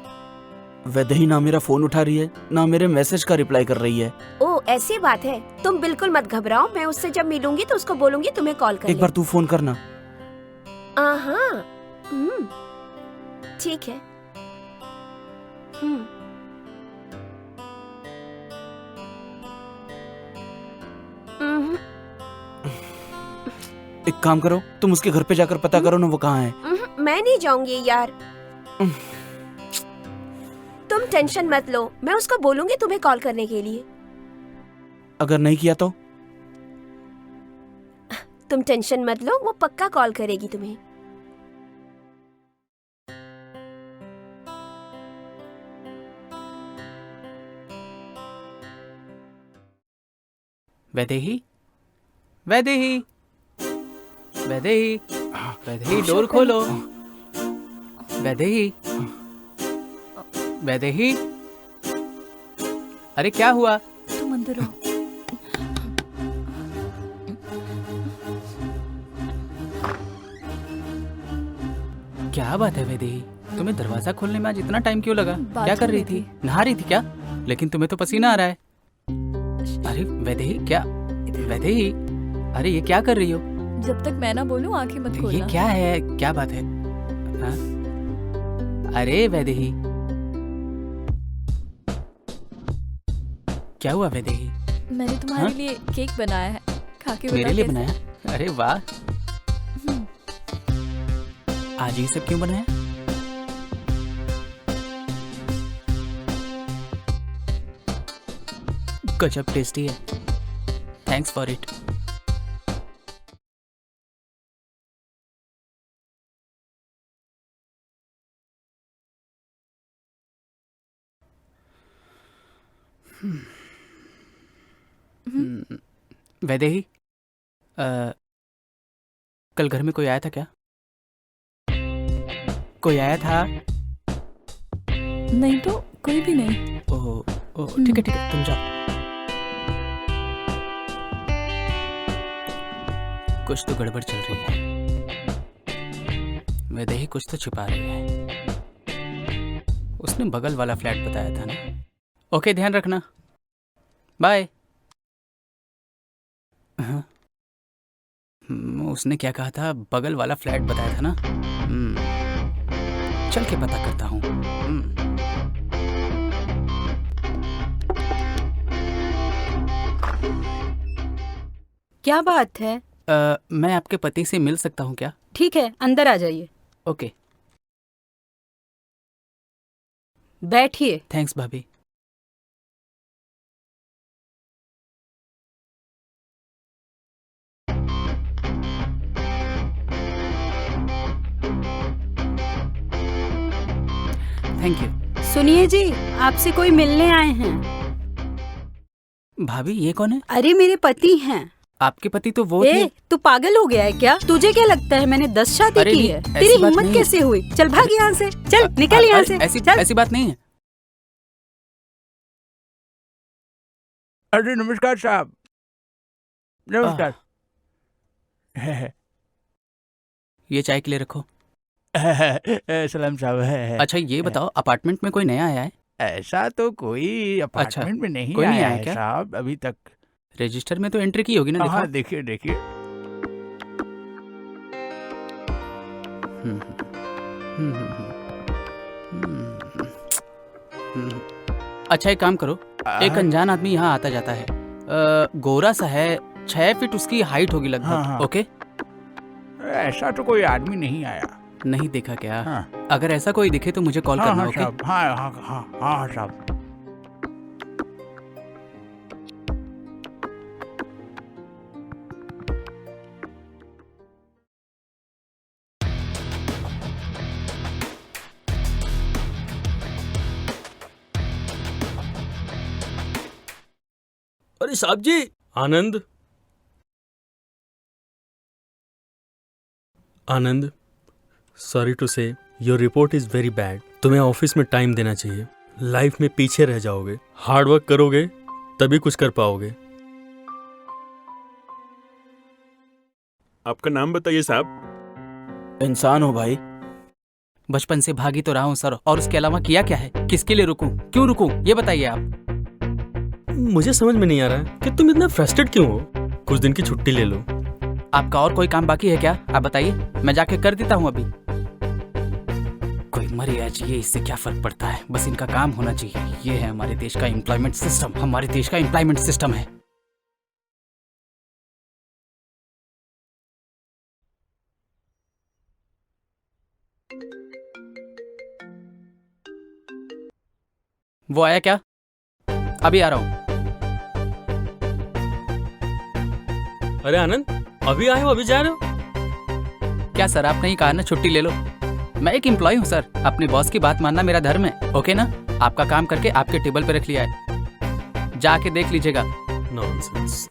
वैदेही ना मेरा फोन उठा रही है, ना मेरे मैसेज का रिप्लाई कर रही है। ओ ऐसी बात है, तुम बिल्कुल मत घबराओ, मैं उससे जब मिलूंगी तो उसको बोलूंगी तुम्हें कॉल कर। एक बार तू फोन करना। हाँ, ठीक है। एक काम करो, तुम उसके घर पे जाकर पता करो ना वो कहाँ है। मैं नहीं जाऊंगी यार। तुम टेंशन मत लो, मैं उसको बोलूंगी तुम्हें कॉल करने के लिए। अगर नहीं किया तो? तुम टेंशन मत लो, वो पक्का कॉल करेगी तुम्हें। वैदेही, वैदेही, वैदेही, वैदेही, डोर खोलो। वैदेही, वैदेही, अरे क्या हुआ? तुम अंदर आओ। क्या बात है वैदेही, तुम्हें दरवाजा खोलने में आज इतना टाइम क्यों लगा? क्या कर रही थी? नहा रही थी क्या? लेकिन तुम्हें तो पसीना आ रहा है। अरे वैदेही, क्या? वैदेही, अरे ये क्या कर रही हो? जब तक मैं ना बोलूं आंखें मत खोलना। ये क्या है? क्या बात है? हाँ? अरे वैदेही, क्या हुआ वैदेही? मैंने तुम्हारे लिए केक बनाया है, खा के मेरे लिए बनाया? अरे वाह, आज ये सब क्यों बनाया? गजब टेस्टी है, थैंक्स फॉर इट। वैदेही, कल घर में कोई आया था क्या? कोई आया था? नहीं तो कोई भी नहीं। ओह ठीक है तुम जाओ। कुछ तो गड़बड़ चल रही है। वैदेही कुछ तो छुपा रही है। उसने बगल वाला फ्लैट बताया था ना। ओके ध्यान रखना, बाय। हाँ उसने क्या कहा था? बगल वाला फ्लैट बताया था ना। चल के पता करता हूँ। क्या बात है? मैं आपके पति से मिल सकता हूँ क्या? ठीक है, अंदर आ जाइए। ओके। बैठिए। थैंक्स भाभी। Thank you. सुनिए जी, आपसे कोई मिलने आए हैं। भाभी ये कौन है? अरे मेरे पति हैं। आपके पति तो वो थे। तू पागल हो गया है क्या? तुझे क्या लगता है मैंने 10 शादी की है? तेरी हिम्मत कैसे हुई? चल भाग यहाँ से, चल निकल यहाँ से। ऐसी बात नहीं है। अरे नमस्कार साहब, नमस्कार। ये चाय के लिए रखो। सलाम साहब। अच्छा ये बताओ, अपार्टमेंट में कोई नया आया है? ऐसा तो कोई अपार्टमेंट में नहीं कोई नहीं आया आया है क्या? साहब अभी तक। रजिस्टर में तो एंट्री की होगी ना? हाँ देखिए देखिए। अच्छा एक काम करो, एक अनजान आदमी यहाँ आता जाता है, गोरा सा है, 6 फीट उसकी हाइट होगी लगभग। हाँ। ओके। ऐसा तो कोई आदमी नहीं आया। नहीं देखा क्या? हाँ। अगर ऐसा कोई दिखे तो मुझे कॉल करना। ओके? हाँ साहब। अरे साहब जी। आनंद, आनंद, सॉरी टू से your report is very bad. तुम्हें ऑफिस में टाइम देना चाहिए। लाइफ में पीछे रह जाओगे। हार्ड वर्क करोगे तभी कुछ कर पाओगे। आपका नाम बताइए साहब। इंसान हो भाई। बचपन से भागी तो रहा हूँ सर, और उसके अलावा किया क्या है? किसके लिए रुकूं? क्यों रुकूं? ये बताइए आप। मुझे समझ में नहीं आ रहा है कि तुम इतना फ्रस्ट्रेट क्यों हो। कुछ दिन की छुट्टी ले लो। आपका और कोई काम बाकी है क्या? आप बताइए, मैं जाके कर देता हूँ अभी। कोई मरे या जिए इससे क्या फर्क पड़ता है, बस इनका काम होना चाहिए। ये है हमारे देश का एम्प्लॉयमेंट सिस्टम। हमारे देश का एम्प्लॉयमेंट सिस्टम है। वो आया क्या? अभी आ रहा हूँ। अरे आनंद, अभी आए हो, अभी जा रहे हो? क्या सर, आपने ही कहा ना छुट्टी ले लो। मैं एक एम्प्लॉय हूँ सर, अपने बॉस की बात मानना मेरा धर्म है। ओके ना? आपका काम करके आपके टेबल पे रख लिया है, जाके देख लीजिएगा। नॉनसेंस।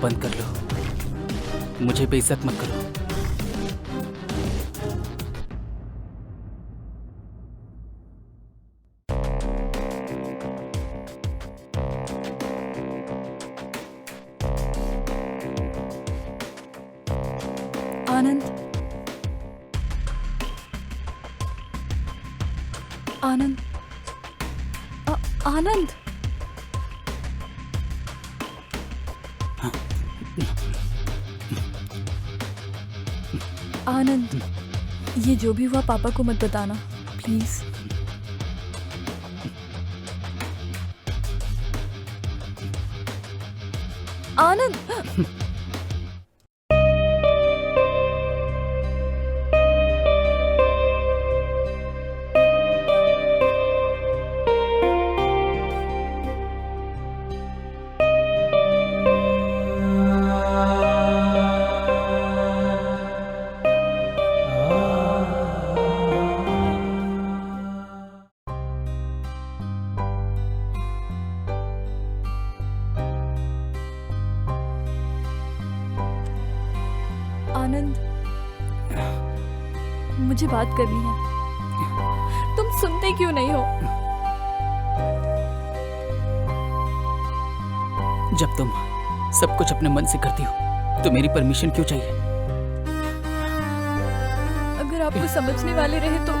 बंद कर लो, मुझे बेइज्जत मत करो। आनंद, आनंद, आनंद, आनंद, ये जो भी हुआ पापा को मत बताना प्लीज। आनंद, आनंद, मुझे बात करनी है। तुम सुनते क्यों नहीं हो? जब तुम सब कुछ अपने मन से करती हो तो मेरी परमिशन क्यों चाहिए? अगर आपको समझने वाले रहे तो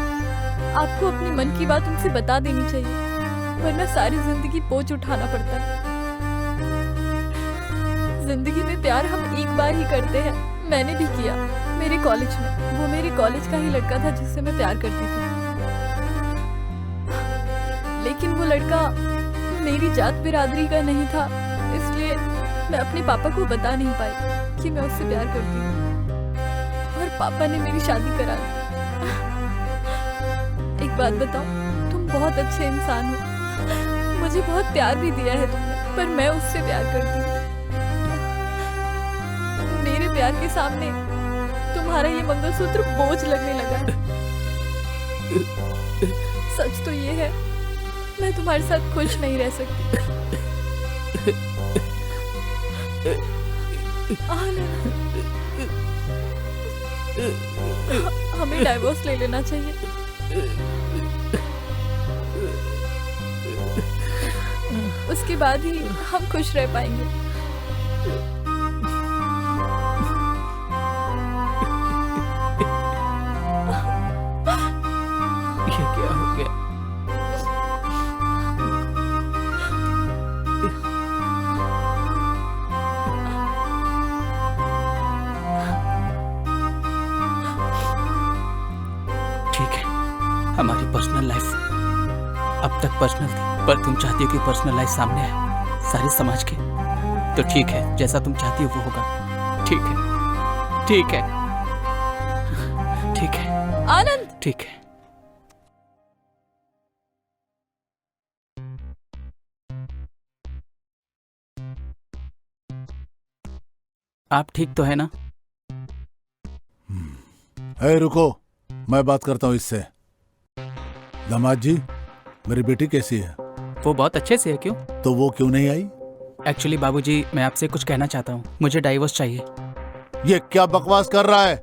आपको अपने मन की बात उनसे बता देनी चाहिए, वरना सारी जिंदगी बोझ उठाना पड़ता है। जिंदगी में प्यार हम एक बार ही करते हैं, मैंने भी किया मेरे कॉलेज में। वो मेरे कॉलेज का ही लड़का था जिससे मैं प्यार करती थी, लेकिन वो लड़का मेरी जात बिरादरी का नहीं था, इसलिए मैं अपने पापा को बता नहीं पाई कि मैं उससे प्यार करती हूँ, और पापा ने मेरी शादी करा दी। एक बात बताओ, तुम बहुत अच्छे इंसान हो, मुझे बहुत प्यार भी दिया है तुमने, पर मैं उससे प्यार करती हूँ। मेरे प्यार के सामने तुम्हारा ये मंगलसूत्र बोझ लगने लगा है। सच तो ये है, मैं तुम्हारे साथ खुश नहीं रह सकती। आनंद, हमें डाइवोर्स ले लेना चाहिए। उसके बाद ही हम खुश रह पाएंगे। ये क्या हो गया? ठीक है, हमारी पर्सनल लाइफ अब तक पर्सनल थी, पर तुम चाहती हो कि पर्सनल लाइफ सामने आए सारे समाज के, तो ठीक है, जैसा तुम चाहती हो वो होगा। ठीक है, ठीक है, ठीक है आनंद, ठीक है। आप ठीक तो है ना? रुको, मैं बात करता हूँ इससे। दामाद जी, मेरी बेटी कैसी है? वो बहुत अच्छे से है। क्यों? तो वो क्यों नहीं आई? एक्चुअली बाबूजी, मैं आपसे कुछ कहना चाहता हूँ, मुझे डाइवोर्स चाहिए। ये क्या बकवास कर रहा है?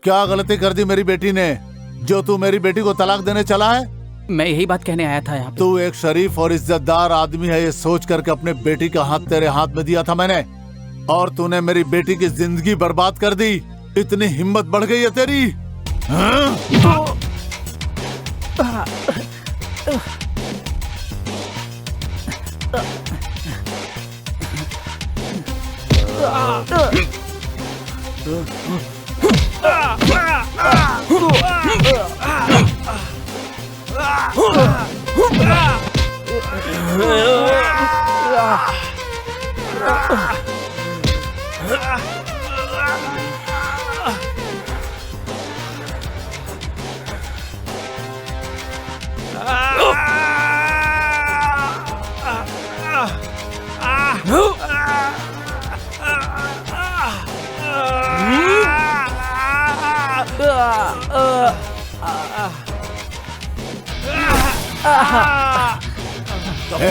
क्या गलती कर दी मेरी बेटी ने जो तू मेरी बेटी को तलाक देने चला है? मैं यही बात कहने आया था यहाँ पे। तू एक शरीफ और इज्जतदार आदमी है, ये सोच करके अपने बेटी का हाथ तेरे हाथ में दिया था मैंने, और तूने मेरी बेटी की जिंदगी बर्बाद कर दी। इतनी हिम्मत बढ़ गई है तेरी? हाँ?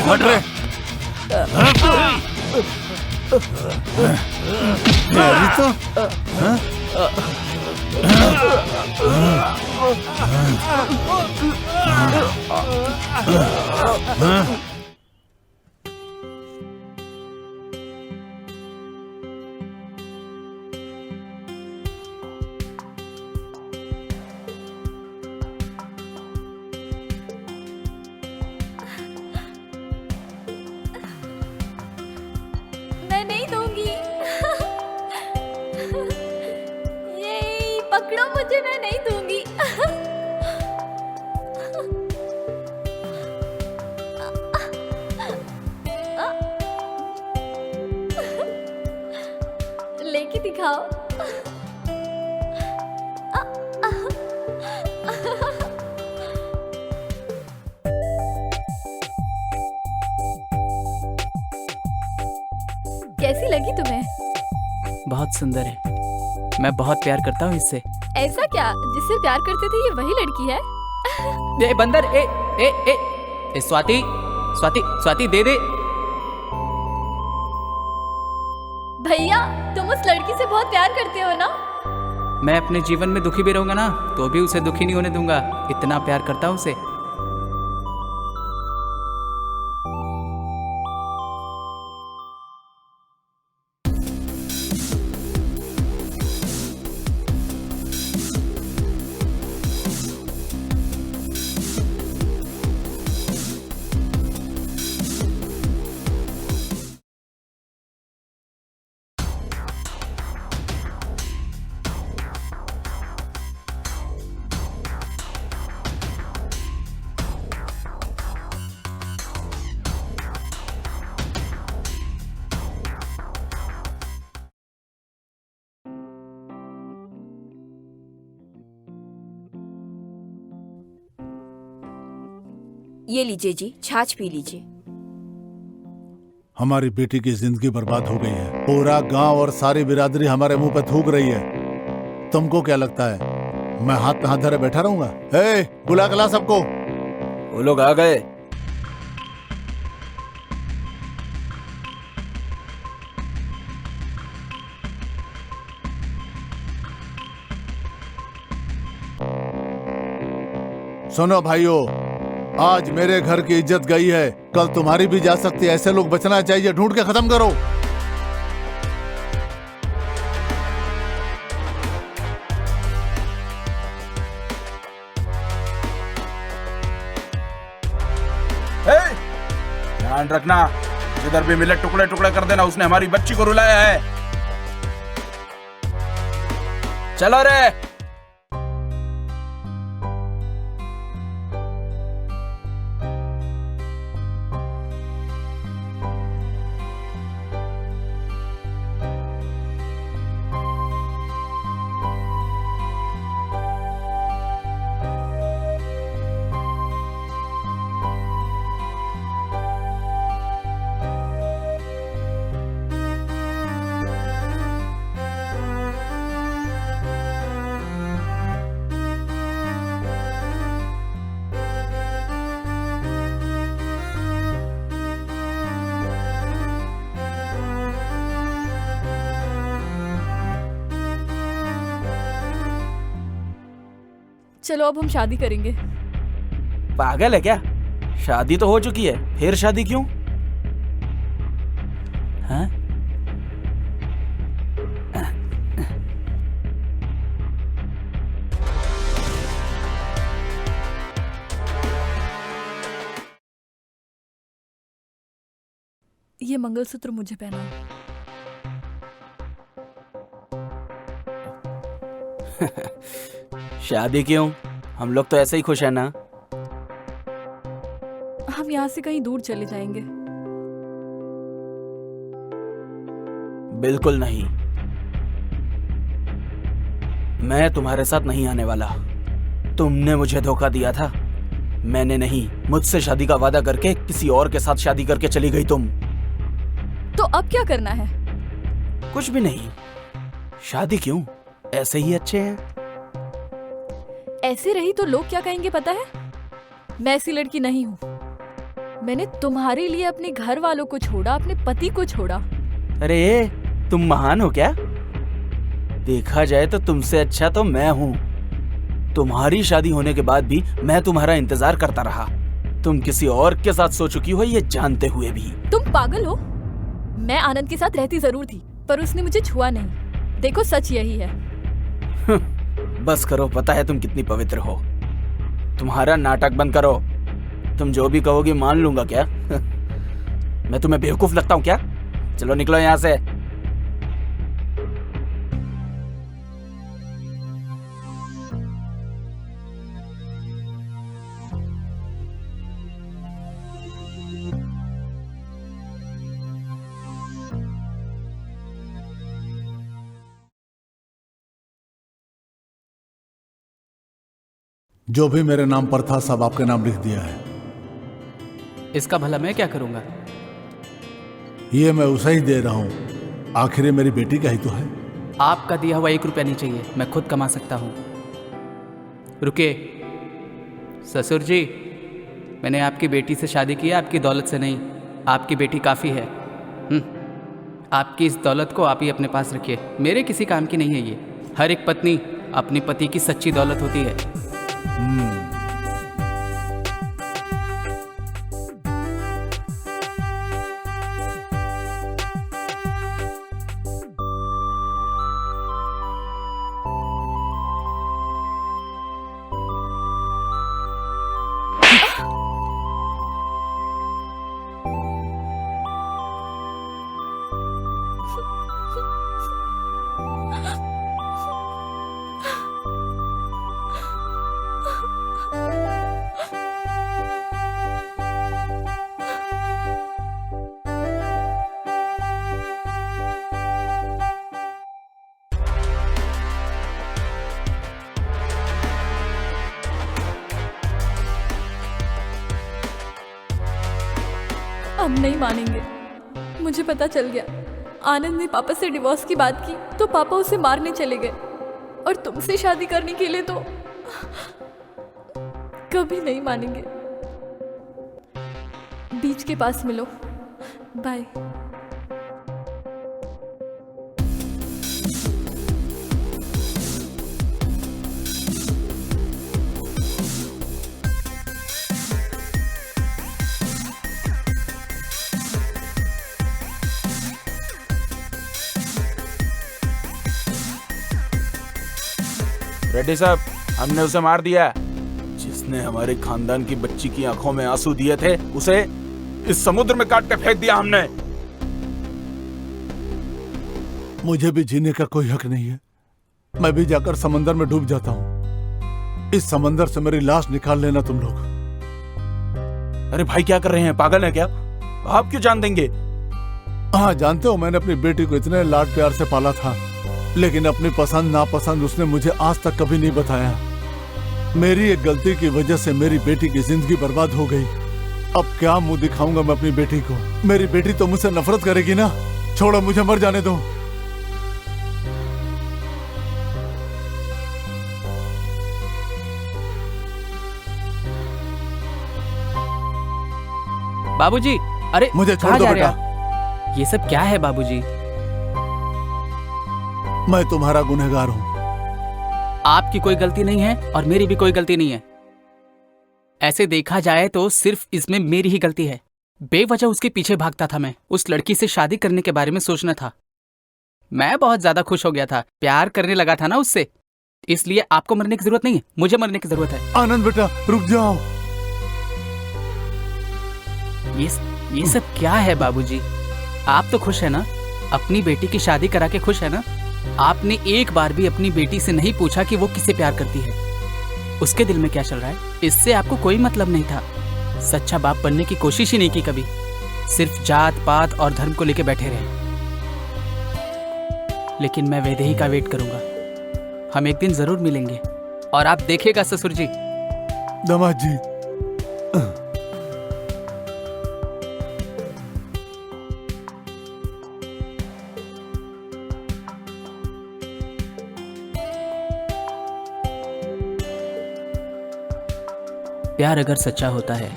हट रे। मेरी तो हाँ? हाँ? मैं नहीं दूंगी। ये पकड़ो मुझे, मैं नहीं दूंगी। लेके दिखाओ। कैसी लगी तुम्हें? बहुत सुंदर है। मैं बहुत प्यार करता हूँ इससे। ऐसा क्या? जिससे प्यार करते थे ये वही लड़की है? ए बंदर, ए ए ए, ए स्वाति स्वाति स्वाति दे दे। भैया तुम उस लड़की से बहुत प्यार करते हो ना? मैं अपने जीवन में दुखी भी रहूंगा ना तो भी उसे दुखी नहीं होने दूंगा। इतना प्यार करता हूँ उसे। ये लीजिए जी, छाछ पी लीजिए। हमारी बेटी की जिंदगी बर्बाद हो गई है। पूरा गांव और सारी बिरादरी हमारे मुंह पे थूक रही है। तुमको क्या लगता है मैं हाथ पे हाथ धरे बैठा रहूंगा? ए, बुला के ला सबको। वो लोग आ गए। सुनो भाइयों, आज मेरे घर की इज्जत गई है, कल तुम्हारी भी जा सकती है। ऐसे लोग बचना चाहिए। ढूंढ के खत्म करो। ध्यान रखना, जिधर भी मिले टुकड़े टुकड़े कर देना। उसने हमारी बच्ची को रुलाया है। चलो रे। चलो अब हम शादी करेंगे। पागल है क्या? शादी तो हो चुकी है, फिर शादी क्यों? हाँ? ये मंगलसूत्र मुझे पहनाओ। शादी क्यों? हम लोग तो ऐसे ही खुश है ना। हम यहाँ से कहीं दूर चले जाएंगे। बिल्कुल नहीं, मैं तुम्हारे साथ नहीं आने वाला। तुमने मुझे धोखा दिया था। मैंने नहीं, मुझसे शादी का वादा करके किसी और के साथ शादी करके चली गई तुम। तो अब क्या करना है? कुछ भी नहीं। शादी क्यों? ऐसे ही अच्छे हैं। ऐसे रही तो लोग क्या कहेंगे पता है? मैं ऐसी लड़की नहीं हूँ। मैंने तुम्हारे लिए अपने घर वालों को छोड़ा, अपने पति को छोड़ा। अरे तुम महान हो क्या? देखा जाए तो तुमसे अच्छा तो मैं हूँ। तुम्हारी शादी होने के बाद भी मैं तुम्हारा इंतजार करता रहा। तुम किसी और के साथ सो चुकी हो ये जानते हुए भी। तुम पागल हो? मैं आनंद के साथ रहती जरूर थी, पर उसने मुझे छुआ नहीं। देखो सच यही है। बस करो, पता है तुम कितनी पवित्र हो। तुम्हारा नाटक बंद करो। तुम जो भी कहोगी मान लूंगा क्या? मैं तुम्हें बेवकूफ लगता हूँ क्या? चलो निकलो यहाँ से। जो भी मेरे नाम पर था सब आपके नाम लिख दिया है। इसका भला मैं क्या करूंगा? ये मैं उसे ही दे रहा हूं, आखिर ये मेरी बेटी का ही तो है। आपका दिया हुआ 1 रुपया नहीं चाहिए, मैं खुद कमा सकता हूं। रुकिए ससुर जी, मैंने आपकी बेटी से शादी की है, आपकी दौलत से नहीं। आपकी बेटी काफ़ी है। आपकी इस दौलत को आप ही अपने पास रखिए, मेरे किसी काम की नहीं है ये। हर एक पत्नी अपने पति की सच्ची दौलत होती है। अब नहीं मानेंगे। मुझे पता चल गया, आनंद ने पापा से डिवोर्स की बात की तो पापा उसे मारने चले गए, और तुमसे शादी करने के लिए तो कभी नहीं मानेंगे। बीच के पास मिलो। बाय। रेड्डी साहब, हमने उसे मार दिया। जिसने हमारे खानदान की बच्ची की आंखों में आंसू दिए थे उसे इस समुद्र में काट के फेंक दिया हमने। मुझे भी जीने का कोई हक नहीं है। मैं भी जाकर समंदर में डूब जाता हूँ। इस समंदर से मेरी लाश निकाल लेना तुम लोग। अरे भाई क्या कर रहे हैं, पागल है क्या? आप क्यों जान देंगे? हाँ जानते हो, मैंने अपनी बेटी को इतने लाड प्यार से पाला था, लेकिन अपनी पसंद नापसंद उसने मुझे आज तक कभी नहीं बताया। मेरी एक गलती की वजह से मेरी बेटी की जिंदगी बर्बाद हो गई। अब क्या मुंह दिखाऊंगा मैं अपनी बेटी को? मेरी बेटी तो मुझसे नफरत करेगी ना। छोड़ो, मुझे मर जाने दो। बाबूजी, अरे मुझे छोड़ कहाँ दो जा रहे बेटा। आप? ये सब क्या है बाबूजी? मैं तुम्हारा गुनहगार हूँ। आपकी कोई गलती नहीं है और मेरी भी कोई गलती नहीं है। ऐसे देखा जाए तो सिर्फ इसमें मेरी ही गलती है। बेवजह उसके पीछे भागता था मैं। उस लड़की से शादी करने के बारे में सोचना था। मैं बहुत ज्यादा खुश हो गया था, प्यार करने लगा था ना उससे। इसलिए आपको मरने की जरूरत नहीं है, मुझे मरने की जरूरत है। आनंद बेटा रुक जाओ। ये सब क्या है बाबूजी? आप तो खुश है ना? अपनी बेटी की शादी करा के खुश है ना? आपने एक बार भी अपनी बेटी से नहीं पूछा कि वो किससे प्यार करती है, उसके दिल में क्या चल रहा है। इससे आपको कोई मतलब नहीं था। सच्चा बाप बनने की कोशिश ही नहीं की कभी। सिर्फ जात पात और धर्म को लेके बैठे रहे। लेकिन मैं वैदेही का वेट करूंगा। हम एक दिन जरूर मिलेंगे और आप देखिएगा ससुर जी। दामाद जी, प्यार अगर सच्चा होता है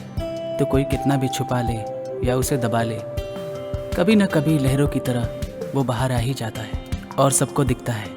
तो कोई कितना भी छुपा ले या उसे दबा ले, कभी न कभी लहरों की तरह वो बाहर आ ही जाता है और सबको दिखता है